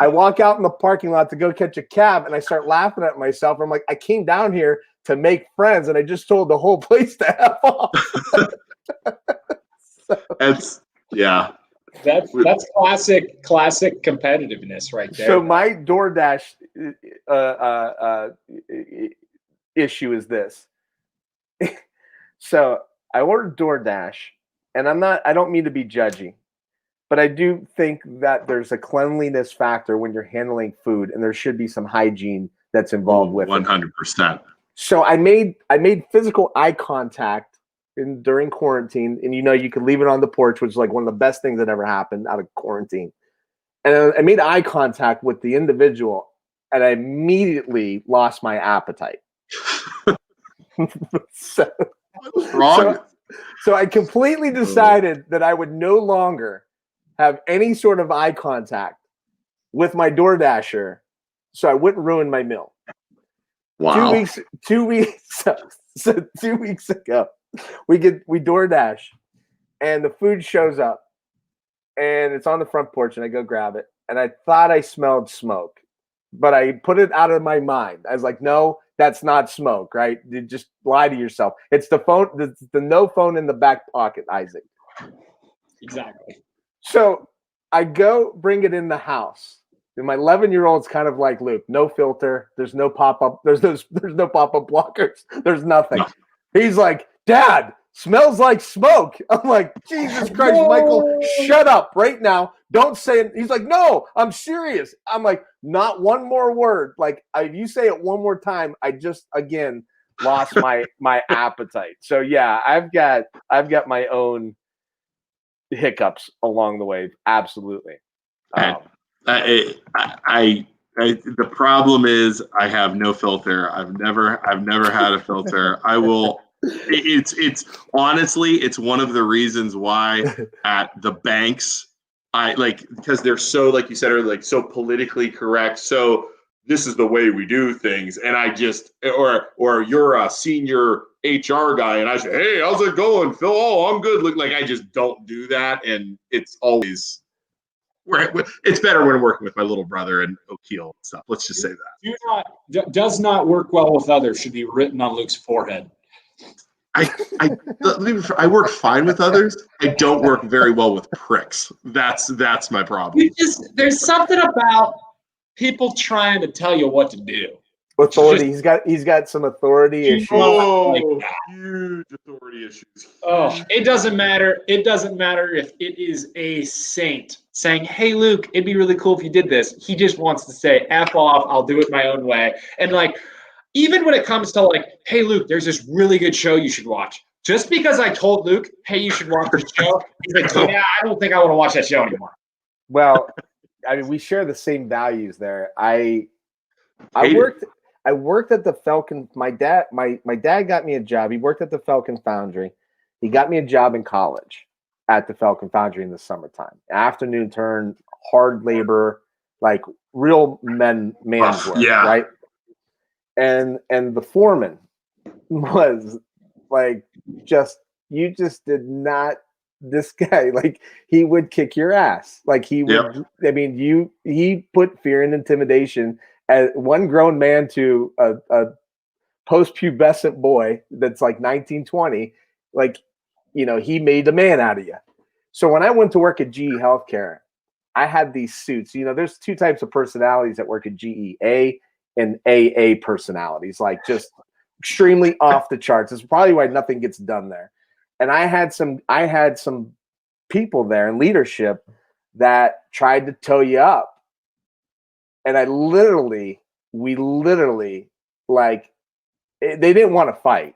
I walk out in the parking lot to go catch a cab, and I start laughing at myself. I'm like, I came down here to make friends, and I just told the whole place to F off. That's classic competitiveness right there. So my DoorDash issue is this. So I ordered DoorDash, and I don't mean to be judgy, but I do think that there's a cleanliness factor when you're handling food, and there should be some hygiene that's involved with 100%. it. So I made physical eye contact during quarantine, and you could leave it on the porch, which is like one of the best things that ever happened out of quarantine. And I made eye contact with the individual, and I immediately lost my appetite. So I completely decided that I would no longer have any sort of eye contact with my DoorDasher, so I wouldn't ruin my meal. Wow. 2 weeks. So 2 weeks ago, we DoorDash, and the food shows up, and it's on the front porch, and I go grab it, and I thought I smelled smoke, but I put it out of my mind. I was like, no, that's not smoke, right? You just lie to yourself. It's the phone, the no phone in the back pocket, Isaac. Exactly. So I go bring it in the house. And my 11-year-old's kind of like Luke, no filter. There's no pop-up. There's no pop-up blockers. There's nothing. No. He's like, Dad, smells like smoke. I'm like, Jesus Christ, no. Michael, shut up right now. Don't say it. He's like, no, I'm serious. I'm like, not one more word. Like, if you say it one more time, I just again lost my appetite. So yeah, I've got my own hiccups along the way. Absolutely. The problem is I have no filter. I've never had a filter. I will. It's honestly, it's one of the reasons why at the banks, because they're so, like you said, are like so politically correct. So this is the way we do things. And I just, or you're a senior HR guy, and I say, hey, how's it going, Phil? Oh, I'm good. Like I just don't do that. And it's always, it's better when I'm working with my little brother and O'Keel and stuff. Let's just say that. Does not work well with others should be written on Luke's forehead. I work fine with others. I don't work very well with pricks. That's my problem. There's something about people trying to tell you what to do. Authority. He's got some authority issues. Huge authority issues. Oh, it doesn't matter. It doesn't matter if it is a saint saying, hey, Luke, it'd be really cool if you did this. He just wants to say, F off, I'll do it my own way. And even when it comes to hey, Luke, there's this really good show you should watch. Just because I told Luke, hey, you should watch this show, he's like, yeah, I don't think I want to watch that show anymore. Well, I mean, we share the same values there. I worked at the Falcon. My dad got me a job. He worked at the Falcon Foundry. He got me a job in college at the Falcon Foundry in the summertime. Afternoon turn, hard labor, like real man's work, yeah. Right? And the foreman was like, you just did not. This guy, he would kick your ass. He would. Yep. I mean, he put fear and intimidation as one grown man to a post-pubescent boy that's 19, 20. He made a man out of you. So when I went to work at GE Healthcare, I had these suits. You know, there's two types of personalities that work at GEA and AA personalities, like just extremely off the charts. It's probably why nothing gets done there. And I had some people there in leadership that tried to toe you up. And we literally, like, they didn't want to fight,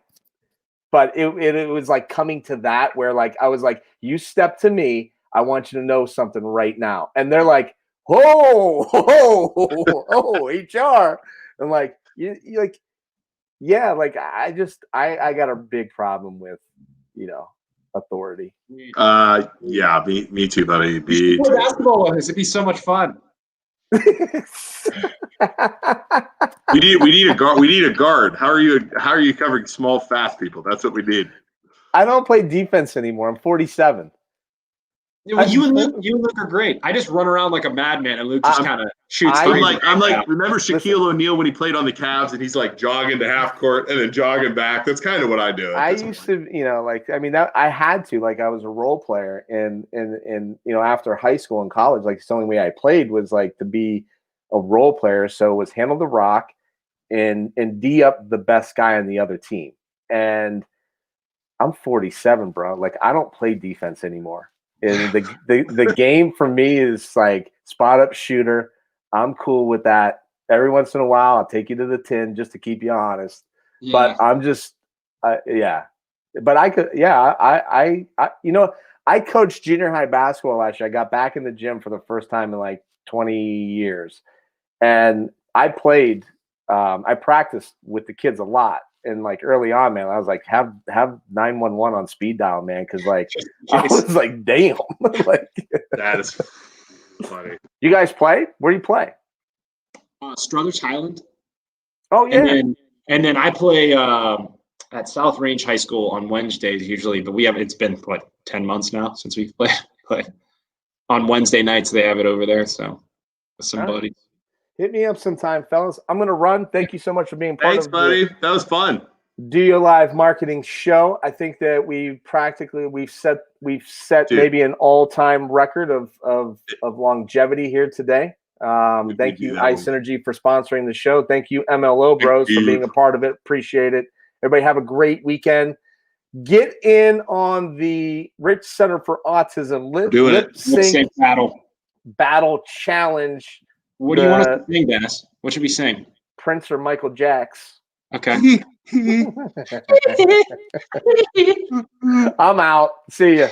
but it was like coming to that where, like, I was like, you step to me, I want you to know something right now. And they're like, oh, HR. And like, you like, yeah, like I got a big problem with, you know, authority. Yeah, me too, buddy. We should play basketball with us. It'd be so much fun. We need a guard. We need a guard. How are you covering small, fast people? That's what we need. I don't play defense anymore. I'm 47. Well, you and Luke are great. I just run around like a madman, and Luke just kind of shoots. I'm like, remember Shaquille O'Neal when he played on the Cavs, and he's like jogging to half court and then jogging back. That's kind of what I do. I used to, you know, like, I mean, that I had to, like, I was a role player, and you know, after high school and college, like, the only way I played was like to be a role player. So it was handle the rock and D up the best guy on the other team. And I'm 47, bro. Like, I don't play defense anymore. And the game for me is like spot up shooter. I'm cool with that. Every once in a while, I'll take you to the 10 just to keep you honest. Yeah. But I'm just, yeah. But I could, yeah. I you know, I coached junior high basketball last year. I got back in the gym for the first time in like 20 years, and I played. I practiced with the kids a lot. And like early on, man, I was like, have 911 on speed dial, man, because like I was like, damn, like that is funny. You guys play? Where do you play? Struthers Highland. Oh yeah. And then I play at South Range High School on Wednesdays usually, but it's been what 10 months now since we've played. On Wednesday nights they have it over there, so with some buddies. Hit me up sometime, fellas. I'm gonna run. Thank you so much for being part of buddy. That was fun. DOYO Live Marketing Show. I think that we've set maybe an all-time record of longevity here today. Thank you, iSynergy, for sponsoring the show. Thank you, MLO Bros, for being a part of it. Appreciate it. Everybody have a great weekend. Get in on the Rich Center for Autism lip sync battle challenge. What do you want us to sing, Dennis? What should we sing? Prince or Michael Jackson? Okay. I'm out. See ya.